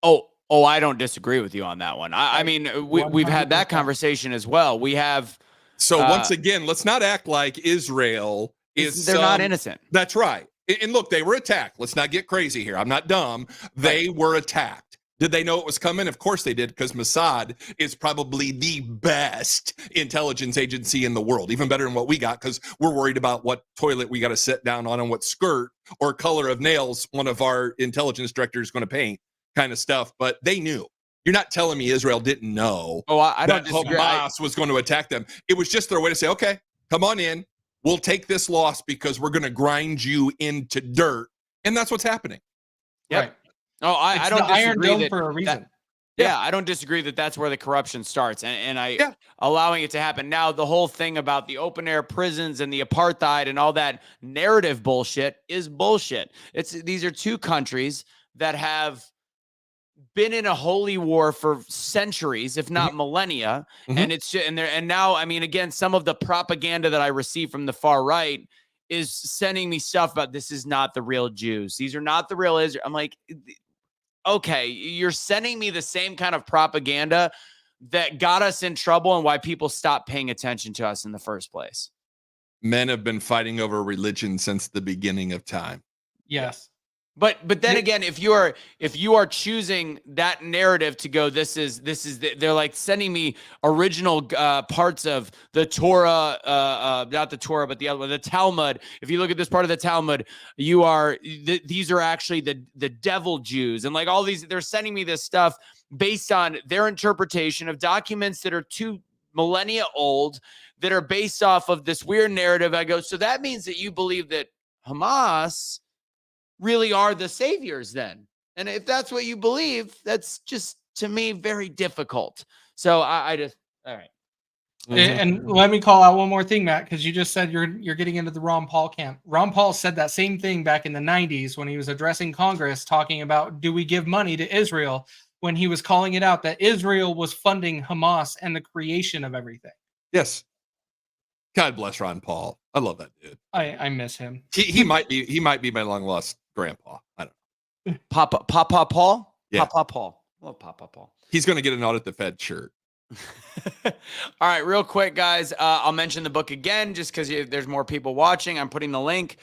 Oh, I don't disagree with you on that one. I mean, we've had that conversation as well. We have. So once again, let's not act like Israel is. They're not innocent. That's right. And look, they were attacked. Let's not get crazy here. I'm not dumb. They were attacked. Did they know it was coming? Of course they did, because Mossad is probably the best intelligence agency in the world, even better than what we got, because we're worried about what toilet we got to sit down on and what skirt or color of nails one of our intelligence directors is going to paint, kind of stuff. But they knew. You're not telling me Israel didn't know I don't that disagree. Hamas was going to attack them. It was just their way to say, okay, come on in. We'll take this loss because we're going to grind you into dirt. And that's what's happening. Yep. Right. Oh, I don't the Iron disagree Dome for a reason. I don't disagree that that's where the corruption starts, and allowing it to happen. Now, the whole thing about the open air prisons and the apartheid and all that narrative bullshit is bullshit. These are two countries that have been in a holy war for centuries, if not millennia, and it's and now, I mean, again, some of the propaganda that I receive from the far right is sending me stuff about this is not the real Jews. These are not the real Israel. I'm like, okay, you're sending me the same kind of propaganda that got us in trouble and why people stopped paying attention to us in the first place. Men have been fighting over religion since the beginning of time. Yes. But then again, if you are choosing that narrative to go, they're like sending me original parts of the Torah, not the Torah, but the other one, the Talmud. If you look at this part of the Talmud, these are actually the devil Jews, and like all these, they're sending me this stuff based on their interpretation of documents that are 2 millennia old, that are based off of this weird narrative. I go, so that means that you believe that Hamas really are the saviors then. And if that's what you believe, that's just, to me, very difficult. So I just, all right. And let me call out one more thing, Matt, because you just said you're getting into the Ron Paul camp. Ron Paul said that same thing back in the 90s when he was addressing Congress, talking about, do we give money to Israel, when he was calling it out that Israel was funding Hamas and the creation of everything. Yes. God bless Ron Paul. I love that dude. I miss him. He might be my long lost grandpa. I don't know. Papa Paul? Yeah. Papa Paul. Love Papa Paul. He's going to get an audit the Fed shirt. All right, real quick, guys. I'll mention the book again just because there's more people watching. I'm putting the link.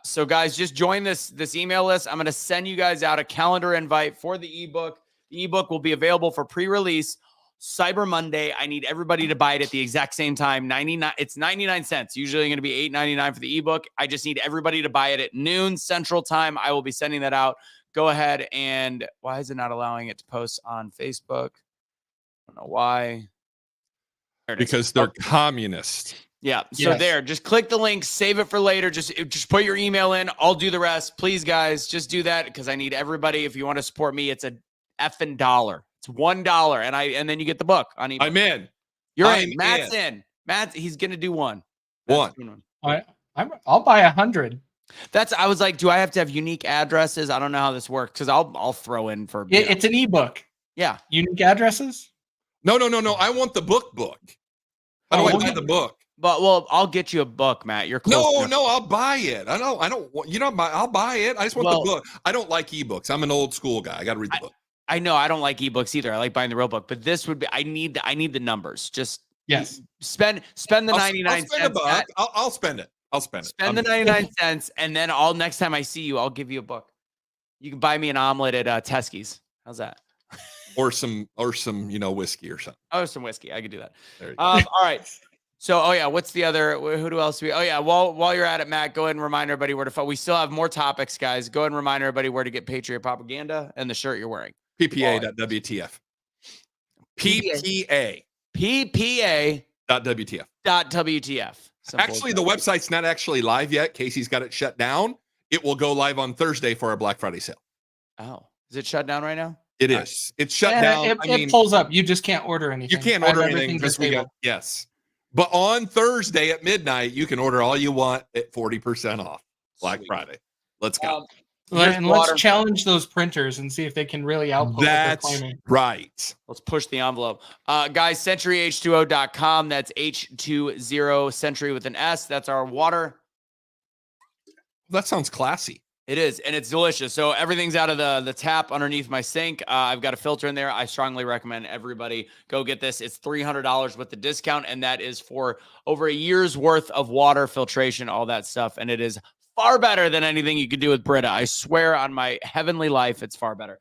So, guys, just join this email list. I'm going to send you guys out a calendar invite for the ebook. The ebook will be available for pre-release Cyber Monday. I need everybody to buy it at the exact same time. It's 99 cents. Usually going to be $8.99 for the ebook. I just need everybody to buy it at noon Central Time. I will be sending that out. Go ahead and why is it not allowing it to post on Facebook? I don't know why. Because they're communist. Yeah. So there, just click the link, save it for later. Just put your email in. I'll do the rest. Please, guys, just do that because I need everybody. If you want to support me, it's a effing $1. It's $1, and then you get the book on ebook. I'm in. You're in. Matt's in. He's gonna do one. I'll buy 100. I was like, do I have to have unique addresses? I don't know how this works because I'll throw in for. It's an ebook. Yeah. Unique addresses? No. I want the book. How do I buy the book? But I'll get you a book, Matt. You're close. No, I'll buy it. I don't. I'll buy it. I just want the book. I don't like ebooks. I'm an old school guy. I got to read the book. I know I don't like ebooks either. I like buying the real book, but this would be. I need the numbers. Just spend the 99 cents. I'll spend it. Spend the 99 cents, and then next time I see you, I'll give you a book. You can buy me an omelet at Teskey's. How's that? or some whiskey or something. Oh, some whiskey. I could do that. All right. So, what's the other? Who else do we? Oh, yeah. While you're at it, Matt, go ahead and remind everybody where to follow. We still have more topics, guys. Go ahead and remind everybody where to get Patriot Propaganda and the shirt you're wearing. PPA.WTF. PPA. PPA.WTF. Actually, the website's not actually live yet. Casey's got it shut down. It will go live on Thursday for our Black Friday sale. Oh, is it shut down right now? It is. It's shut down. It pulls up. You just can't order anything. You can't order anything this weekend. Yes. But on Thursday at midnight, you can order all you want at 40% off. Black Friday. Let's go. Let's challenge those printers and see if they can really output what they're claiming. Right. Let's push the envelope. Guys, centuryh2o.com. That's H20 Century with an S. That's our water. That sounds classy. It is, and it's delicious. So everything's out of the tap underneath my sink. I've got a filter in there. I strongly recommend everybody go get this. It's $300 with the discount, and that is for over a year's worth of water filtration, all that stuff. And it is far better than anything you could do with Brita. I swear on my heavenly life, it's far better.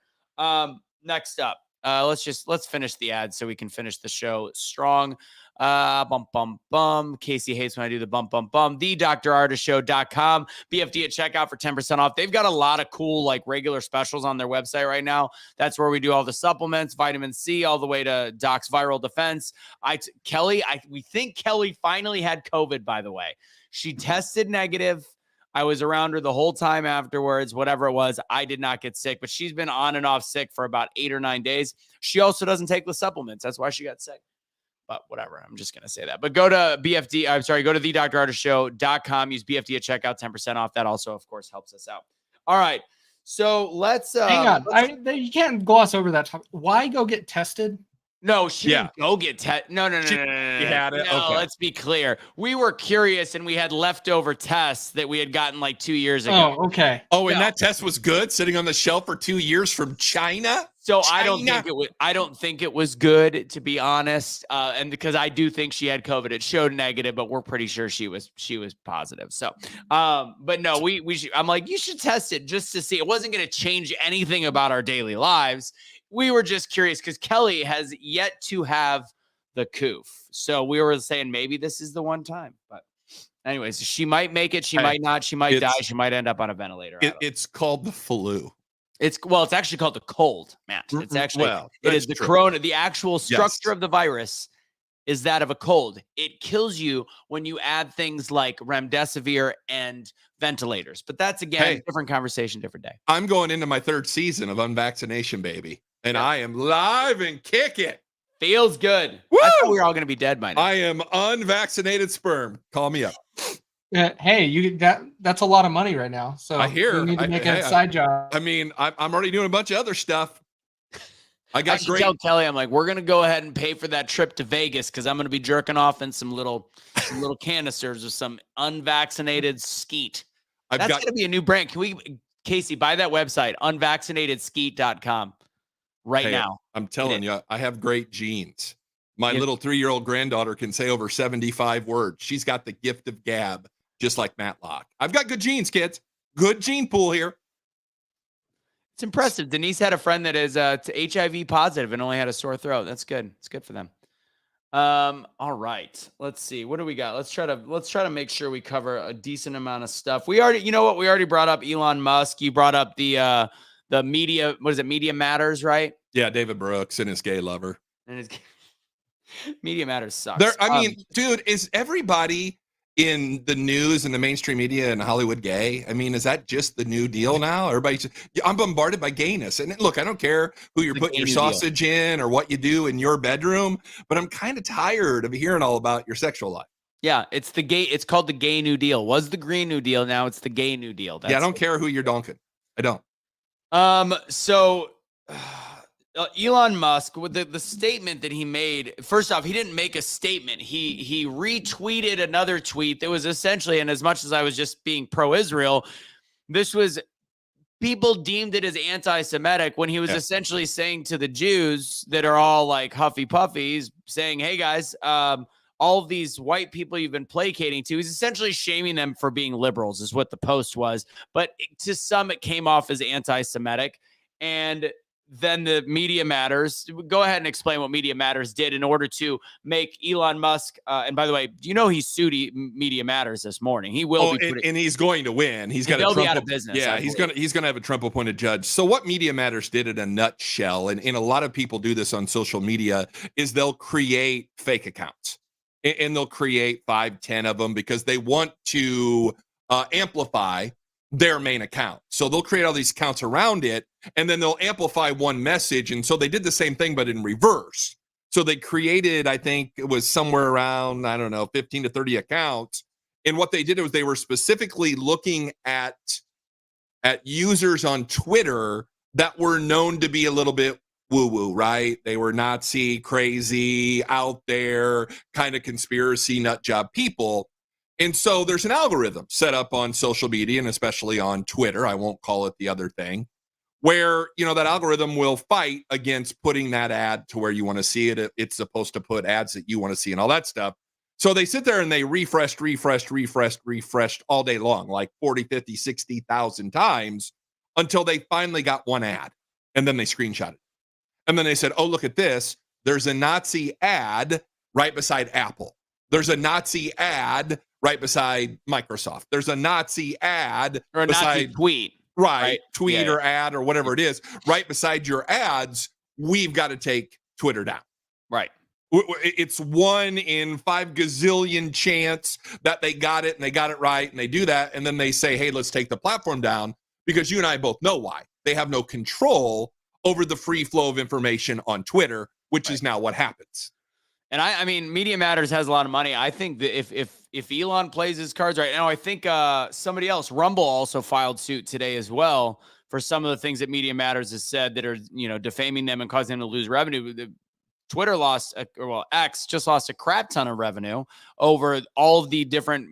Next up, let's finish the ad so we can finish the show strong. Casey hates when I do the thedrartisshow.com. BFD at checkout for 10% off. They've got a lot of cool, like regular specials on their website right now. That's where we do all the supplements, vitamin C, all the way to Doc's Viral Defense. We think Kelly finally had COVID, by the way. She tested negative. I was around her the whole time afterwards, whatever it was. I did not get sick, but she's been on and off sick for about 8 or 9 days. She also doesn't take the supplements. That's why she got sick. But whatever, I'm just going to say that. But go to go to thedrartisshow.com. Use BFD at checkout, 10% off. That also, of course, helps us out. All right. So let's hang on. You can't gloss over that topic. Why go get tested? No, she didn't go get tested. No. She had it. No, okay. Let's be clear. We were curious, and we had leftover tests that we had gotten like 2 years ago. Oh, okay. Oh, and that test was good, sitting on the shelf for 2 years from China? So I don't think it was good, to be honest. And because I do think she had COVID, it showed negative, but we're pretty sure she was positive. So, but no, we should, I'm like, you should test it just to see. It wasn't going to change anything about our daily lives. We were just curious because Kelly has yet to have the coof. So we were saying maybe this is the one time. But anyways, she might make it. She might not. She might die. She might end up on a ventilator. It's called the flu. It's actually called the cold, Matt. It's actually it is the true. corona. The actual structure of the virus is that of a cold. It kills you when you add things like remdesivir and ventilators. But that's again different conversation, different day. I'm going into my 3rd season of unvaccination, baby, and I am live and kicking. Feels good. Woo! I thought we were all going to be dead by now. I am unvaccinated sperm. Call me up. Hey, that's a lot of money right now. So I hear you need to make a side job. I mean, I'm already doing a bunch of other stuff. I should tell Kelly, I'm like, we're gonna go ahead and pay for that trip to Vegas because I'm gonna be jerking off in some little canisters of some unvaccinated skeet. That's gonna be a new brand. Can we, Casey, buy that website, unvaccinatedSkeet.com right now? I'm telling you, I have great genes. My little 3-year-old granddaughter can say over 75 words. She's got the gift of gab, just like Matt Locke. I've got good genes, kids. Good gene pool here. It's impressive. Denise had a friend that is HIV positive and only had a sore throat. That's good. It's good for them. All right. Let's see. What do we got? Let's try to make sure we cover a decent amount of stuff. We already brought up Elon Musk. You brought up the media. What is it? Media Matters, right? Yeah, David Brooks and his gay lover. And his Media Matters sucks. I mean, dude, is everybody in the news and the mainstream media in Hollywood gay? I mean, is that just the new deal now? I'm bombarded by gayness. And look, I don't care who you're putting your sausage in or what you do in your bedroom, but I'm kind of tired of hearing all about your sexual life. Yeah, it's called the Gay New Deal. Was the Green New Deal, now it's the Gay New Deal. I don't care who you're donking. I don't. So Elon Musk, with the statement that he made, first off, he didn't make a statement. He retweeted another tweet that was essentially, and as much as I was just being pro-Israel, this was, people deemed it as anti-Semitic when he was essentially saying to the Jews that are all like huffy puffies, saying, hey guys, all of these white people you've been placating to, he's essentially shaming them for being liberals is what the post was. But to some, it came off as anti-Semitic. And then the Media Matters, go ahead and explain what Media Matters did in order to make Elon Musk, and by the way, you know he sued Media Matters this morning. He will and he's going to win. He's got to be out of business. Yeah, he's gonna have a Trump appointed judge. So what Media Matters did in a nutshell, and a lot of people do this on social media, is they'll create fake accounts. And they'll create 5-10 of them because they want to amplify their main account. So they'll create all these accounts around it, and then they'll amplify one message. And so they did the same thing, but in reverse. So they created, I think it was somewhere around, 15 to 30 accounts. And what they did was they were specifically looking at users on Twitter that were known to be a little bit woo-woo, right? They were Nazi, crazy, out there, kind of conspiracy nut job people. And so there's an algorithm set up on social media and especially on Twitter, I won't call it the other thing, where, that algorithm will fight against putting that ad to where you want to see it. It's supposed to put ads that you want to see and all that stuff. So they sit there and they refreshed all day long, like 40, 50, 60,000 times until they finally got one ad. And then they screenshot it. And then they said, oh, look at this. There's a Nazi ad right beside Apple. There's a Nazi ad right beside Microsoft. There's a Nazi ad or a Nazi tweet. Right. Tweet or ad or whatever it is. Right beside your ads, we've got to take Twitter down. Right. It's 1 in 5 gazillion chance that they got it and they got it right and they do that. And then they say, hey, let's take the platform down, because you and I both know why. They have no control over the free flow of information on Twitter, which is now what happens. And I mean, Media Matters has a lot of money. I think that if Elon plays his cards right now, I think somebody else, Rumble, also filed suit today as well for some of the things that Media Matters has said that are, defaming them and causing them to lose revenue. Twitter X just lost a crap ton of revenue over all of the different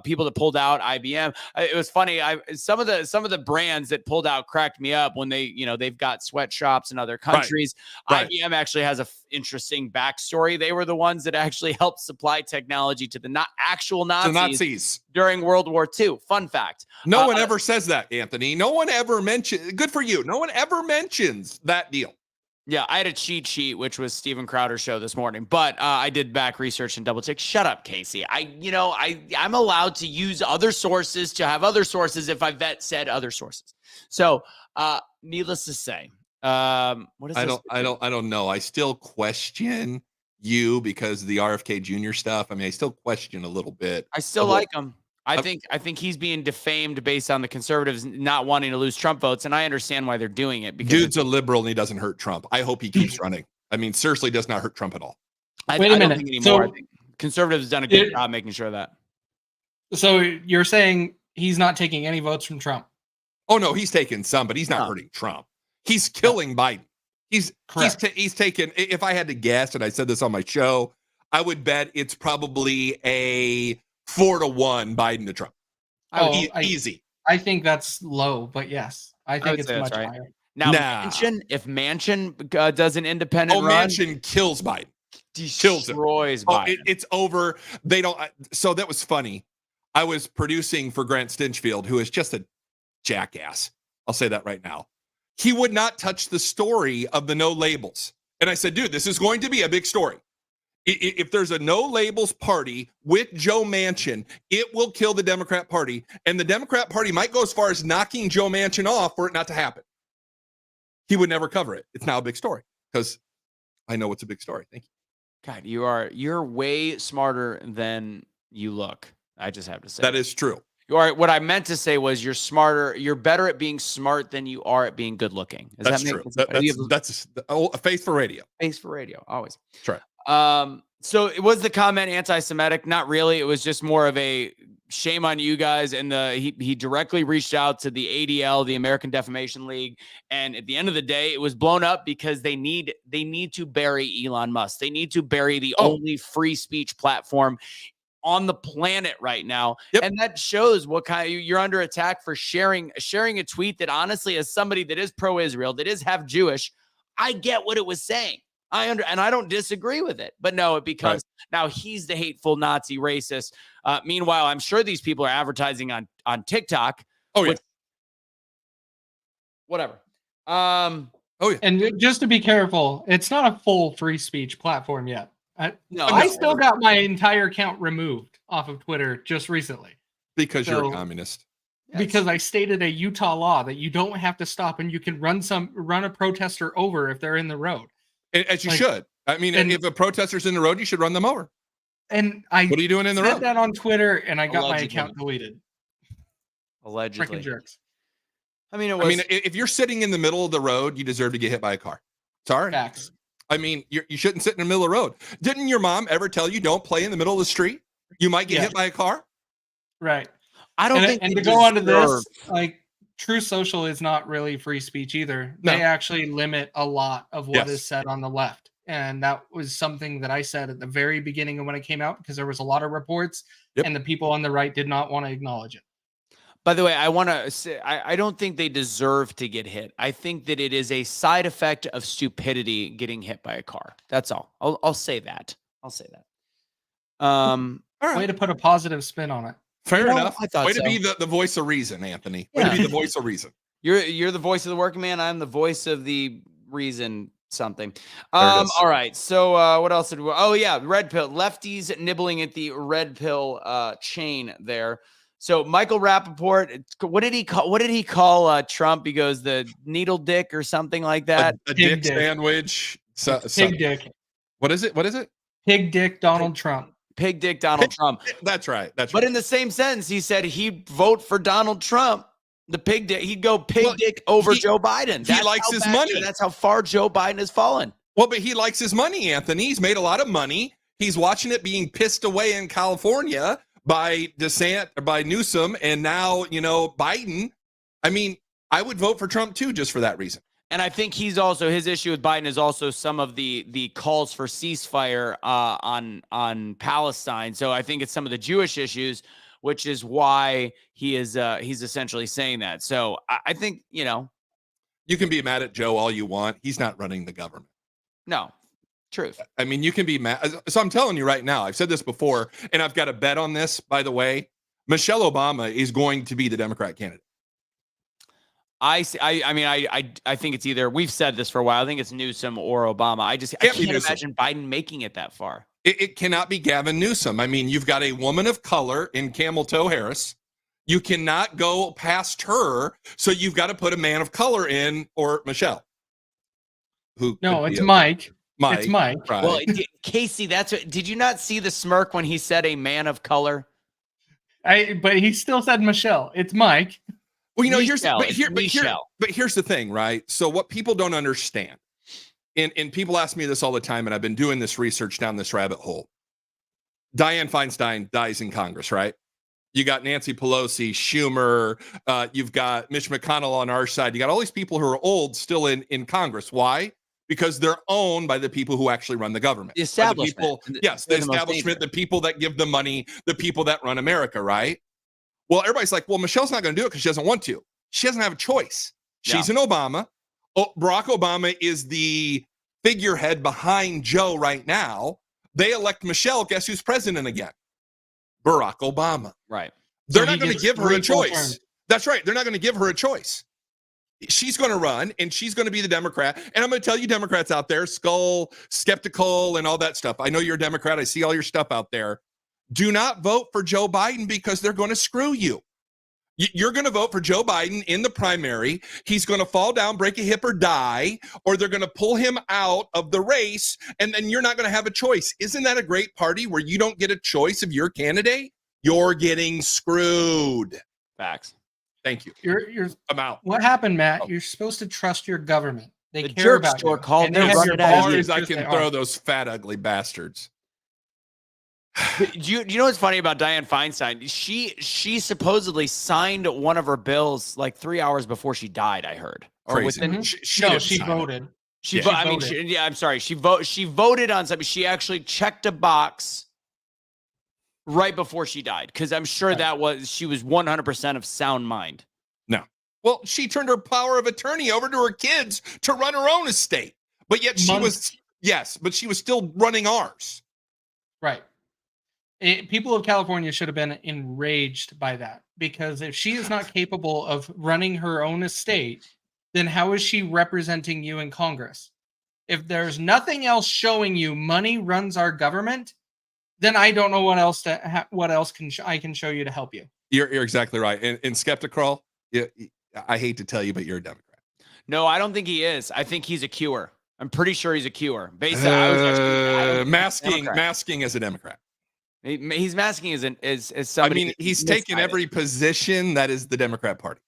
people that pulled out. IBM. It was funny. Some of the brands that pulled out cracked me up when they've got sweatshops in other countries. Right. IBM actually has a interesting backstory. They were the ones that actually helped supply technology to the actual Nazis during World War II. Fun fact. No one ever says that, Anthony. No one ever mentions. Good for you. No one ever mentions that deal. Yeah, I had a cheat sheet, which was Steven Crowder's show this morning, but I did back research and double check. Shut up, Casey. I'm allowed to use other sources, to have other sources if I vet said other sources. So, needless to say, what is this? I don't know. I still question you because of the RFK Jr. stuff. I mean, I still question a little bit. I still like him. I think he's being defamed based on the conservatives not wanting to lose Trump votes, and I understand why they're doing it. Because dude's a liberal and he doesn't hurt Trump. I hope he keeps running. I mean, seriously, does not hurt Trump at all. Wait a minute. Don't think anymore. I think conservatives have done a good job making sure of that. So you're saying he's not taking any votes from Trump? Oh no, he's taking some, but he's not hurting Trump. He's killing Biden. He's taken. If I had to guess, and I said this on my show, I would bet it's probably a 4-1 Biden to Trump. Easy. I think that's low, but yes, I think it's much higher. Now, if Manchin does an independent run, Manchin kills Biden. Destroys Biden. It's over. They don't. So that was funny. I was producing for Grant Stinchfield, who is just a jackass. I'll say that right now. He would not touch the story of the no labels. And I said, dude, this is going to be a big story. If there's a no labels party with Joe Manchin, it will kill the Democrat Party. And the Democrat Party might go as far as knocking Joe Manchin off for it not to happen. He would never cover it. It's now a big story because I know it's a big story. Thank you. God, you're way smarter than you look. I just have to say that is true. What I meant to say was you're smarter. You're better at being smart than you are at being good looking. That's true. That's a face for radio. Face for radio, always. That's right. So it was the comment anti-Semitic? Not really. It was just more of a shame on you guys. And he directly reached out to the ADL, the American Defamation League. And at the end of the day, it was blown up because they need to bury Elon Musk. They need to bury the only free speech platform on the planet right now. Yep. And that shows what kind of, you're under attack for sharing a tweet that honestly, as somebody that is pro-Israel, that is half Jewish, I get what it was saying. And I don't disagree with it, but no, it becomes now he's the hateful Nazi racist. Meanwhile, I'm sure these people are advertising on TikTok. Oh yeah. Whatever. And just to be careful, it's not a full free speech platform yet. I still got my entire account removed off of Twitter just recently. Because you're a communist. Because I stated a Utah law that you don't have to stop and you can run a protester over if they're in the road. As you should. I mean, if a protester's in the road, you should run them over. And what are you doing in the road? I said that on Twitter and I got my account deleted. Allegedly. Freaking jerks. I mean, if you're sitting in the middle of the road, you deserve to get hit by a car. Sorry. Facts. I mean, you shouldn't sit in the middle of the road. Didn't your mom ever tell you don't play in the middle of the street? You might get hit by a car. Right. I don't think. And to go on to this, True Social is not really free speech either. No. They actually limit a lot of what is said on the left. And that was something that I said at the very beginning of when it came out, because there was a lot of reports and the people on the right did not want to acknowledge it. By the way, I want to say, I don't think they deserve to get hit. I think that it is a side effect of stupidity getting hit by a car. That's all. I'll say that. All right. Way to put a positive spin on it. Fair enough. Way to be the voice of reason, Anthony. Way to be the voice of reason. You're the voice of the working man. I'm the voice of the reason something. All right. So what else did we? Oh yeah, red pill. Lefties nibbling at the red pill chain there. So Michael Rappaport, what did he call Trump? He goes the needle dick or something like that. A dick sandwich. Pig dick. What is it? Pig dick Donald Trump. Pig dick Donald Trump. That's right. But in the same sentence, he said he'd vote for Donald Trump. The pig dick. He'd go dick over Joe Biden. He likes his money. That's how far Joe Biden has fallen. Well, but he likes his money, Anthony. He's made a lot of money. He's watching it being pissed away in California by by Newsom, and now, Biden. I mean, I would vote for Trump too, just for that reason. And I think his issue with Biden is also some of the calls for ceasefire on Palestine. So I think it's some of the Jewish issues, which is why he's essentially saying that. So I think, You can be mad at Joe all you want. He's not running the government. no, truth. I mean, you can be mad. So I'm telling you right now, I've said this before, and I've got a bet on this, by the way. Michelle Obama is going to be the Democrat candidate. I think it's either, we've said this for a while, I think it's Newsom or Obama. I can't imagine Biden making it that far. It cannot be Gavin Newsom. I mean, you've got a woman of color in Camel Toe Harris. You cannot go past her, so you've got to put a man of color in, or Michelle. No, it's Mike. It's Mike. Right. Well, Casey, did you not see the smirk when he said a man of color? But he still said Michelle. It's Mike. Well, here's Michelle, the thing, right? So what people don't understand, and people ask me this all the time, and I've been doing this research down this rabbit hole. Dianne Feinstein dies in Congress, right? You got Nancy Pelosi, Schumer, you've got Mitch McConnell on our side. You got all these people who are old still in Congress. Why? Because they're owned by the people who actually run the government. The establishment. The establishment, the people that give the money, the people that run America, right? Well, everybody's like, well, Michelle's not going to do it because she doesn't want to. She doesn't have a choice. She's an Obama. Barack Obama is the figurehead behind Joe right now. They elect Michelle. Guess who's president again? Barack Obama. Right. They're not going to give her a choice. That's right. They're not going to give her a choice. She's going to run, and she's going to be the Democrat. And I'm going to tell you, Democrats out there, Skull, skeptical, and all that stuff. I know you're a Democrat. I see all your stuff out there. Do not vote for Joe Biden because they're going to screw you. You're going to vote for Joe Biden in the primary. He's going to fall down, break a hip, or die, or they're going to pull him out of the race, and then you're not going to have a choice. Isn't that a great party where you don't get a choice of your candidate? You're getting screwed. Facts. Thank you. I'm out. What happened, Matt? You're supposed to trust your government. They The care jerk about store you. called And me they have run your it out of As far you. as I Yes, can they throw are. those fat, ugly bastards. Do you know what's funny about Dianne Feinstein? She supposedly signed one of her bills like 3 hours before she died, I heard. Or Crazy. within, She No, didn't she sign it. voted. she I'm sorry. She voted on something. She actually checked a box right before she died because I'm sure she was 100% of sound mind. No. Well, she turned her power of attorney over to her kids to run her own estate. But yet she was still running ours. Right. People of California should have been enraged by that because if she is not capable of running her own estate, then how is she representing you in Congress? If there's nothing else showing you money runs our government, then I don't know what else I can show you to help you. You're exactly right. And skeptical, I hate to tell you, but you're a Democrat. No, I don't think he is. I think he's a Qer. I'm pretty sure he's a Qer. Based on masking as a Democrat. He's masking as somebody. I mean, he's taken every position that is the Democrat Party.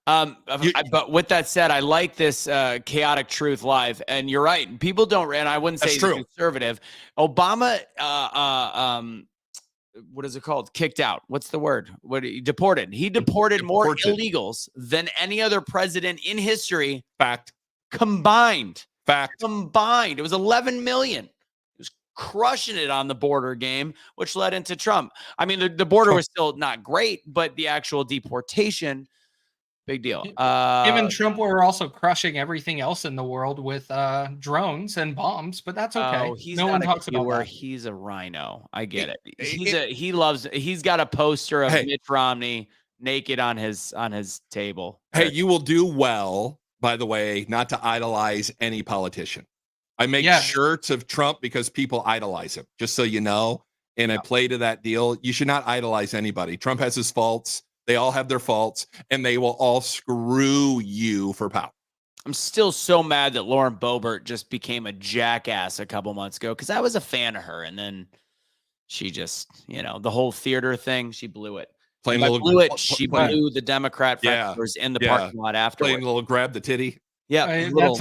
But with that said, I like this chaotic truth live, and you're right. People don't, and I wouldn't say That's true. Conservative. Obama, what is it called? Kicked out. What's the word? Deported. He deported more illegals than any other president in history. Fact. Combined. Fact. Combined. It was 11 million. Crushing it on the border game, which led into Trump. I mean, the border was still not great, but the actual deportation, big deal. Even Trump were also crushing everything else in the world with drones and bombs, but that's okay. No one talks about that. He's a rhino. I get it. He's got a poster of Mitt Romney naked on his table. Hey, you will do well, by the way, not to idolize any politician. I make shirts of Trump because people idolize him, just so you know. And I play to that deal. You should not idolize anybody. Trump has his faults. They all have their faults, and they will all screw you for power. I'm still so mad that Lauren Boebert just became a jackass a couple months ago because I was a fan of her. And then she just, the whole theater thing, she blew it. She blew the Democrat members in the parking lot afterwards. Playing a little grab the titty. Yeah, little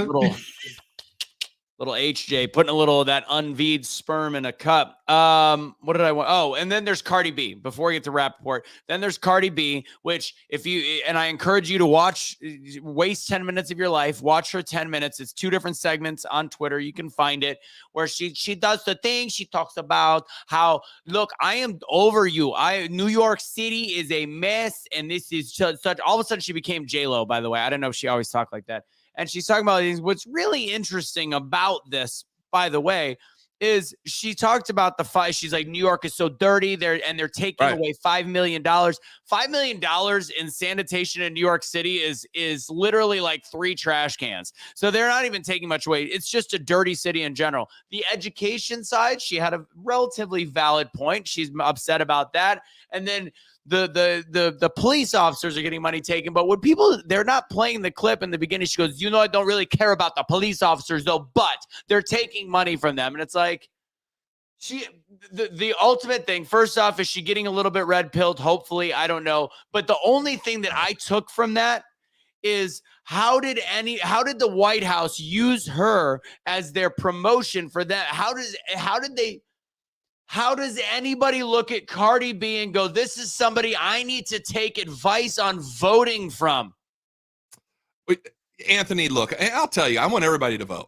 Little HJ putting a little of that unveed sperm in a cup. What did I want? Oh, and then there's Cardi B before we get to Rappaport. Then there's Cardi B, which and I encourage you to waste 10 minutes of your life, watch her 10 minutes. It's 2 different segments on Twitter. You can find it where she does the thing. She talks about how, look, I am over you. New York City is a mess. And this is such, all of a sudden she became J-Lo, by the way. I don't know if she always talked like that. And she's talking about these. What's really interesting about this, by the way, is she talked about the fight. She's like, New York is so dirty. They're taking away $5 million. $5 million in sanitation in New York City is literally like 3 trash cans. So they're not even taking much away. It's just a dirty city in general. The education side, she had a relatively valid point. She's upset about that. And then the police officers are getting money taken, but when they're not playing the clip in the beginning, she goes, I don't really care about the police officers though, but they're taking money from them. And it's like, the ultimate thing, first off, is she getting a little bit red pilled? Hopefully, I don't know. But the only thing that I took from that is how did the White House use her as their promotion for that? How does anybody look at Cardi B and go, this is somebody I need to take advice on voting from? Anthony, look, I'll tell you, I want everybody to vote.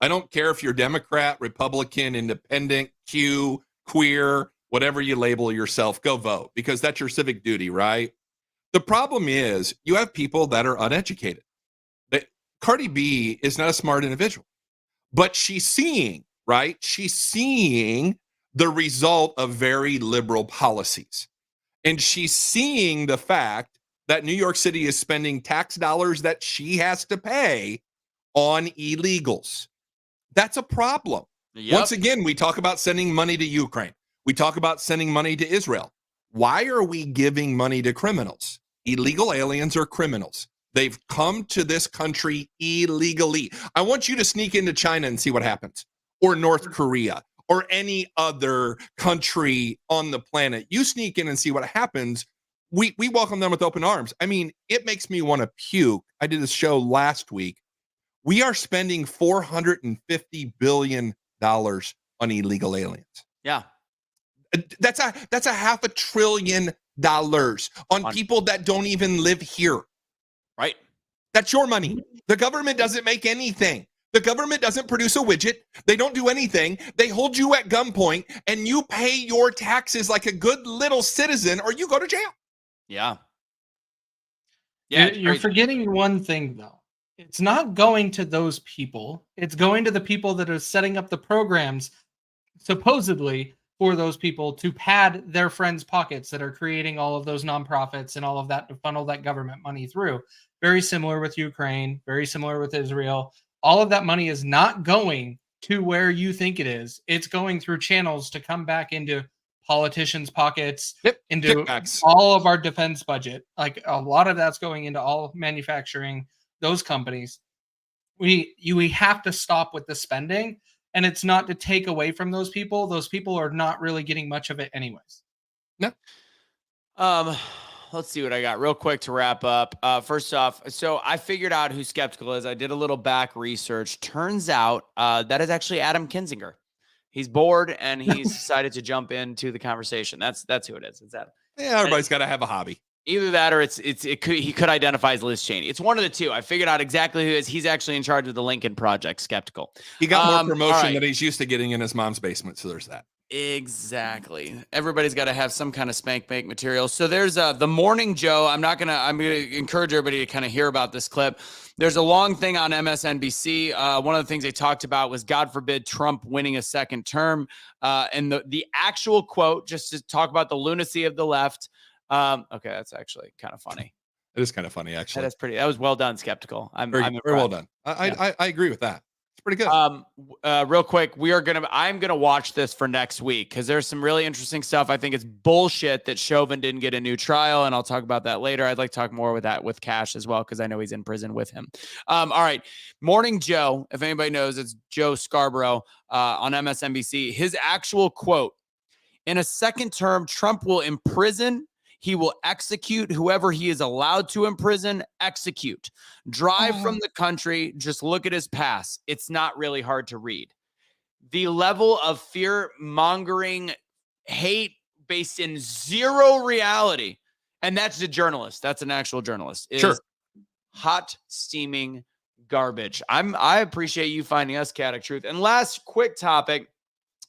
I don't care if you're Democrat, Republican, Independent, Q, queer, whatever you label yourself, go vote because that's your civic duty, right? The problem is you have people that are uneducated. Cardi B is not a smart individual, but she's seeing, right? She's seeing the result of very liberal policies. And she's seeing the fact that New York City is spending tax dollars that she has to pay on illegals. That's a problem. Yep. Once again, we talk about sending money to Ukraine. We talk about sending money to Israel. Why are we giving money to criminals? Illegal aliens are criminals. They've come to this country illegally. I want you to sneak into China and see what happens, or North Korea, or any other country on the planet. You sneak in and see what happens. We welcome them with open arms. I mean, it makes me want to puke. I did a show last week. We are spending $450 billion on illegal aliens. Yeah. That's a $500 billion on people that don't even live here. Right. That's your money. The government doesn't make anything. The government doesn't produce a widget. They don't do anything. They hold you at gunpoint and you pay your taxes like a good little citizen or you go to jail. Yeah. Yeah. You're forgetting one thing though. It's not going to those people. It's going to the people that are setting up the programs supposedly for those people to pad their friends' pockets that are creating all of those nonprofits and all of that to funnel that government money through. Very similar with Ukraine, very similar with Israel. All of that money is not going to where you think it is. It's going through channels to come back into politicians' pockets, into kickbacks. All of our defense budget. Like a lot of that's going into all manufacturing, those companies. We have to stop with the spending, and it's not to take away from those people. Those people are not really getting much of it anyways. No. Let's see what I got real quick to wrap up. First off, so I figured out who Skeptical is. I did a little back research. Turns out that is actually Adam Kinzinger. He's bored and he's decided to jump into the conversation. That's who it is. It's Adam. Yeah, everybody's got to have a hobby. Either that or he could identify as Liz Cheney. It's one of the two. I figured out exactly who it is. He's actually in charge of the Lincoln Project, Skeptical. He got more promotion than he's used to getting in his mom's basement, so there's that. Exactly. Everybody's got to have some kind of spank bank material. So there's the Morning Joe. I'm going to encourage everybody to kind of hear about this clip. There's a long thing on MSNBC. One of the things they talked about was, God forbid, Trump winning a second term. And the actual quote, just to talk about the lunacy of the left. Okay, that's actually kind of funny. It is kind of funny, actually. That was well done, Skeptical. I'm very well done. I agree with that. It's pretty good. Real quick, I'm gonna watch this for next week because there's some really interesting stuff. I think it's bullshit that Chauvin didn't get a new trial, and I'll talk about that later. I'd like to talk more with Cash as well because I know he's in prison with him. All right, Morning Joe. If anybody knows, it's Joe Scarborough on MSNBC. His actual quote: "In a second term, Trump will imprison, He will execute whoever he is allowed to imprison, execute. Drive from the country, just look at his past. It's not really hard to read. The level of fear-mongering hate based in zero reality, and that's a journalist. That's an actual journalist. Is hot, steaming garbage. I appreciate you finding us Chaotic Truth. And last quick topic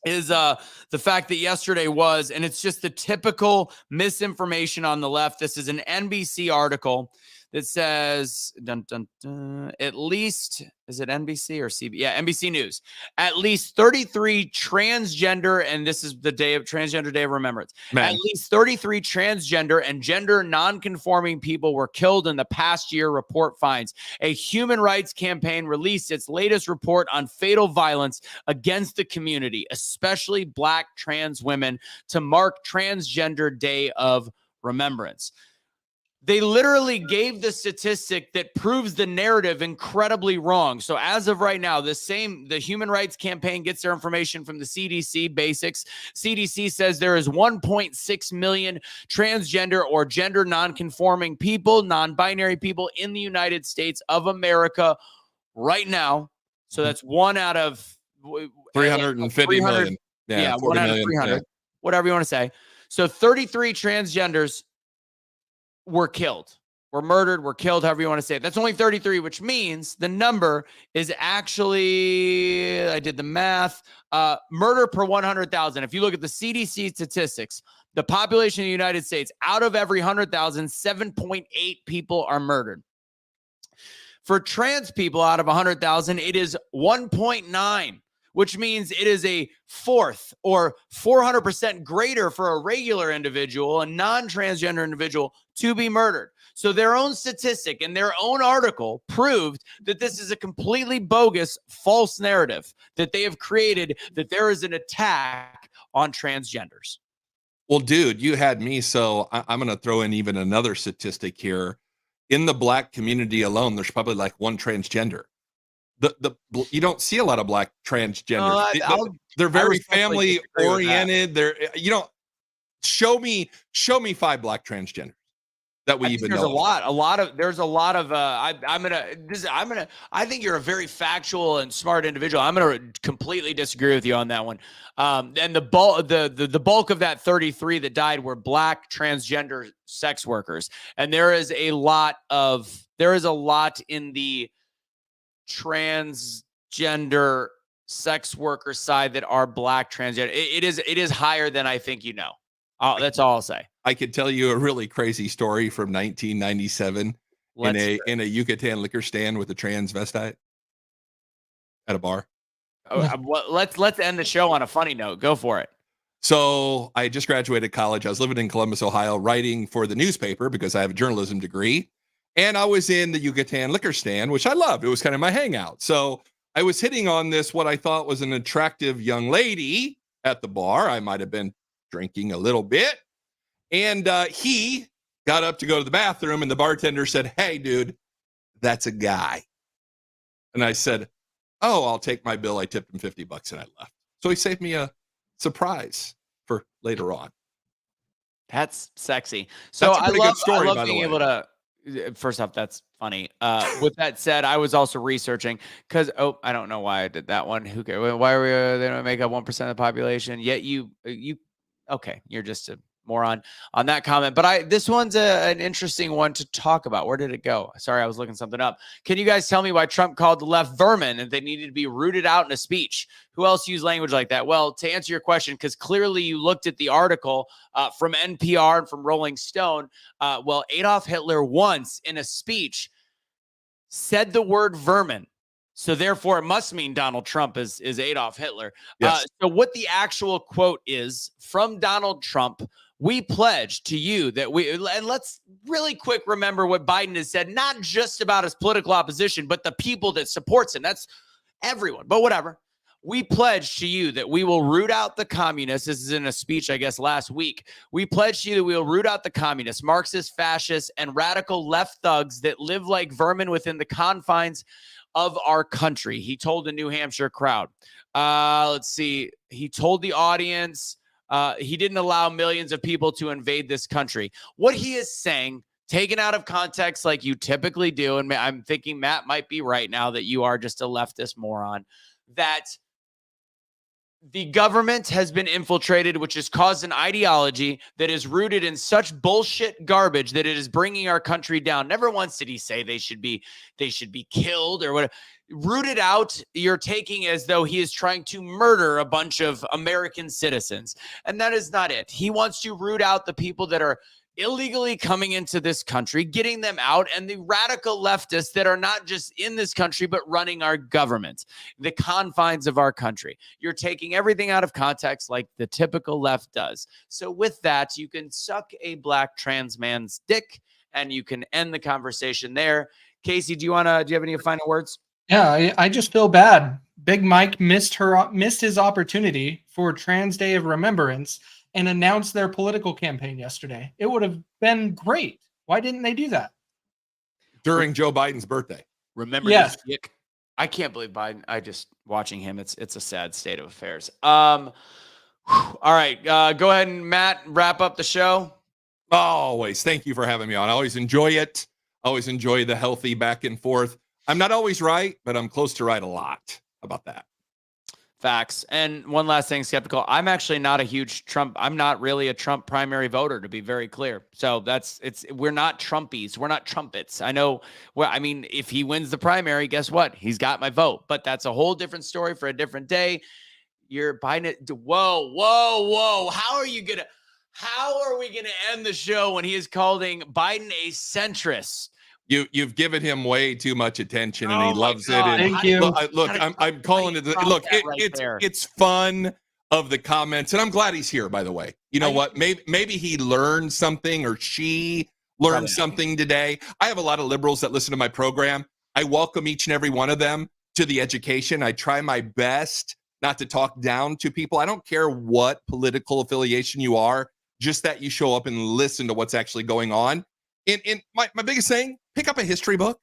is the fact that yesterday was, and it's just the typical misinformation on the left. This is an NBC article that says, at least, is it NBC or CB? Yeah, NBC News. At least 33 transgender, and this is the day of Transgender Day of Remembrance. Man. At least 33 transgender and gender non-conforming people were killed in the past year, report finds. A human rights campaign released its latest report on fatal violence against the community, especially Black trans women, to mark Transgender Day of Remembrance. They literally gave the statistic that proves the narrative incredibly wrong. So as of right now, the Human Rights Campaign gets their information from the CDC basics. CDC says there is 1.6 million transgender or gender non-conforming people, non-binary people in the United States of America right now. So that's one out of 350 million. Yeah, 40 one out of million, 300, whatever you want to say. So 33 transgenders were killed, were murdered, were killed, however you want to say it. That's only 33, which means the number is actually, I did the math, murder per 100,000. If you look at the CDC statistics, the population of the United States, out of every 100,000, 7.8 people are murdered. For trans people out of 100,000, it is 1.9. Which means it is a fourth or 400% greater for a regular individual, a non-transgender individual, to be murdered. So their own statistic and their own article proved that this is a completely bogus, false narrative that they have created, that there is an attack on transgenders. Well, dude, you had me. So I'm going to throw in even another statistic here. In the Black community alone, there's probably like one transgender. You don't see a lot of Black transgenders. They're very family oriented. They're, show me 5 Black transgenders that we even know. There's a lot of I think you're a very factual and smart individual. I'm going to completely disagree with you on that one. And the bulk of that 33 that died were Black transgender sex workers. And there is a lot in the transgender sex worker side that are Black transgender. It is higher than I think you know. That's all I'll say. I could tell you a really crazy story from 1997 in a Yucatan liquor stand with a transvestite at a bar. Let's end the show on a funny note. Go for it. So I just graduated college. I was living in Columbus, Ohio, writing for the newspaper because I have a journalism degree. And I was in the Yucatan liquor stand, which I loved. It was kind of my hangout. So I was hitting on this, what I thought was an attractive young lady at the bar. I might have been drinking a little bit. And he got up to go to the bathroom, and the bartender said, "Hey, dude, that's a guy." And I said, "Oh, I'll take my bill." I tipped him $50 and I left. So he saved me a surprise for later on. That's sexy. So that's a pretty good story, I love by the being way. able to. First off, that's funny. With that said, I was also researching because I don't know why I did that one. Who cares? Why are we? They don't make up 1% of the population. Yet you okay? You're just a moron on that comment. But this one's an interesting one to talk about. Where did it go? Sorry, I was looking something up. Can you guys tell me why Trump called the left vermin and they needed to be rooted out in a speech? Who else used language like that? Well, to answer your question, because clearly you looked at the article from NPR and from Rolling Stone. Well, Adolf Hitler once in a speech said the word vermin. So therefore, it must mean Donald Trump is Adolf Hitler. Yes. So what the actual quote is from Donald Trump: "We pledge to you that we," and let's really quick remember what Biden has said, not just about his political opposition, but the people that supports him. That's everyone, but whatever. "We pledge to you that we will root out the communists." This is in a speech, I guess, last week. "We pledge to you that we will root out the communists, Marxist, fascists, and radical left thugs that live like vermin within the confines of our country," he told the New Hampshire crowd. Let's see. He told the audience, He didn't allow millions of people to invade this country. What he is saying, taken out of context like you typically do, and I'm thinking Matt might be right now that you are just a leftist moron, that the government has been infiltrated, which has caused an ideology that is rooted in such bullshit garbage that it is bringing our country down. Never once did he say they should be killed or whatever. Rooted out, you're taking as though he is trying to murder a bunch of American citizens. And that is not it. He wants to root out the people that are illegally coming into this country, getting them out, and the radical leftists that are not just in this country, but running our government, the confines of our country. You're taking everything out of context like the typical left does. So with that, you can suck a black trans man's dick and you can end the conversation there. Casey, do you have any final words? Yeah, I just feel bad. Big Mike missed his opportunity for Trans Day of Remembrance and announced their political campaign yesterday. It would have been great. Why didn't they do that? During Joe Biden's birthday. Remember Yes. this dick. I can't believe Biden. I just watching him. It's a sad state of affairs. All right. Go ahead and Matt, wrap up the show. Always. Thank you for having me on. I always enjoy it. Always enjoy the healthy back and forth. I'm not always right, but I'm close to right a lot. How about that? Facts. And one last thing, skeptical. I'm actually not a huge Trump. I'm not really a Trump primary voter, to be very clear. So we're not Trumpies. We're not trumpets. I know. Well, I mean, if he wins the primary, guess what? He's got my vote. But that's a whole different story for a different day. You're buying it. Whoa. How are we going to end the show when he is calling Biden a centrist? You've given him way too much attention, and he loves it. And Thank you. Look, I'm calling it. Look, it's fun of the comments, and I'm glad he's here. By the way, you know what? Maybe he learned something, or she learned something today. I have a lot of liberals that listen to my program. I welcome each and every one of them to the education. I try my best not to talk down to people. I don't care what political affiliation you are, just that you show up and listen to what's actually going on. In my biggest thing, pick up a history book.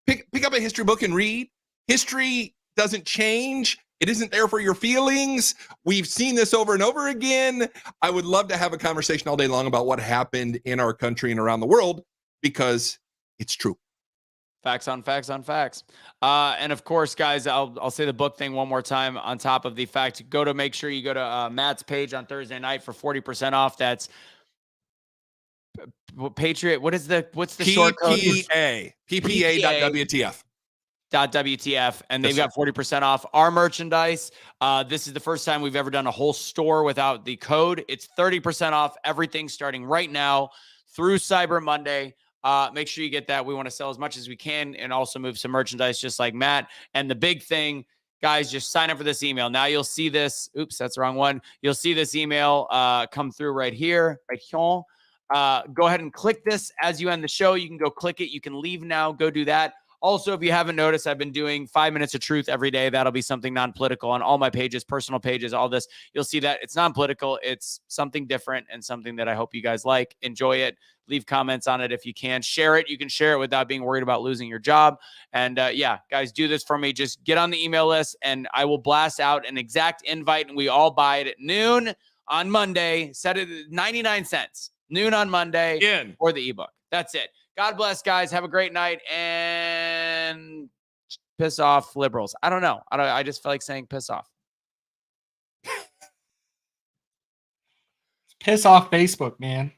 Pick up a history book and read. History doesn't change. It isn't there for your feelings. We've seen this over and over again. I would love to have a conversation all day long about what happened in our country and around the world, because it's true. Facts on facts on facts. And of course, guys, I'll say the book thing one more time on top of the fact. Make sure you go to Matt's page on Thursday night for 40% off. That's Patriot. What's the short code? PPA.WTF. .WTF, and they've got 40% off our merchandise. This is the first time we've ever done a whole store without the code. It's 30% off everything starting right now through Cyber Monday. Make sure you get that. We want to sell as much as we can and also move some merchandise just like Matt. And the big thing, guys, just sign up for this email. Now you'll see this. Oops, that's the wrong one. You'll see this email come through right here, right here. Go ahead and click this as you end the show. You can go click it. You can leave now. Go do that. Also, if you haven't noticed, I've been doing 5 minutes of truth every day. That'll be something non-political on all my pages, personal pages, all this. You'll see that it's non-political. It's something different and something that I hope you guys like. Enjoy it. Leave comments on it if you can. Share it. You can share it without being worried about losing your job. And yeah, guys, do this for me. Just get on the email list and I will blast out an exact invite and we all buy it at noon on Monday. Set it at 99 cents. Noon on Monday for the ebook. That's it. God bless, guys. Have a great night and piss off liberals. I don't know. I just feel like saying piss off. Piss off Facebook, man.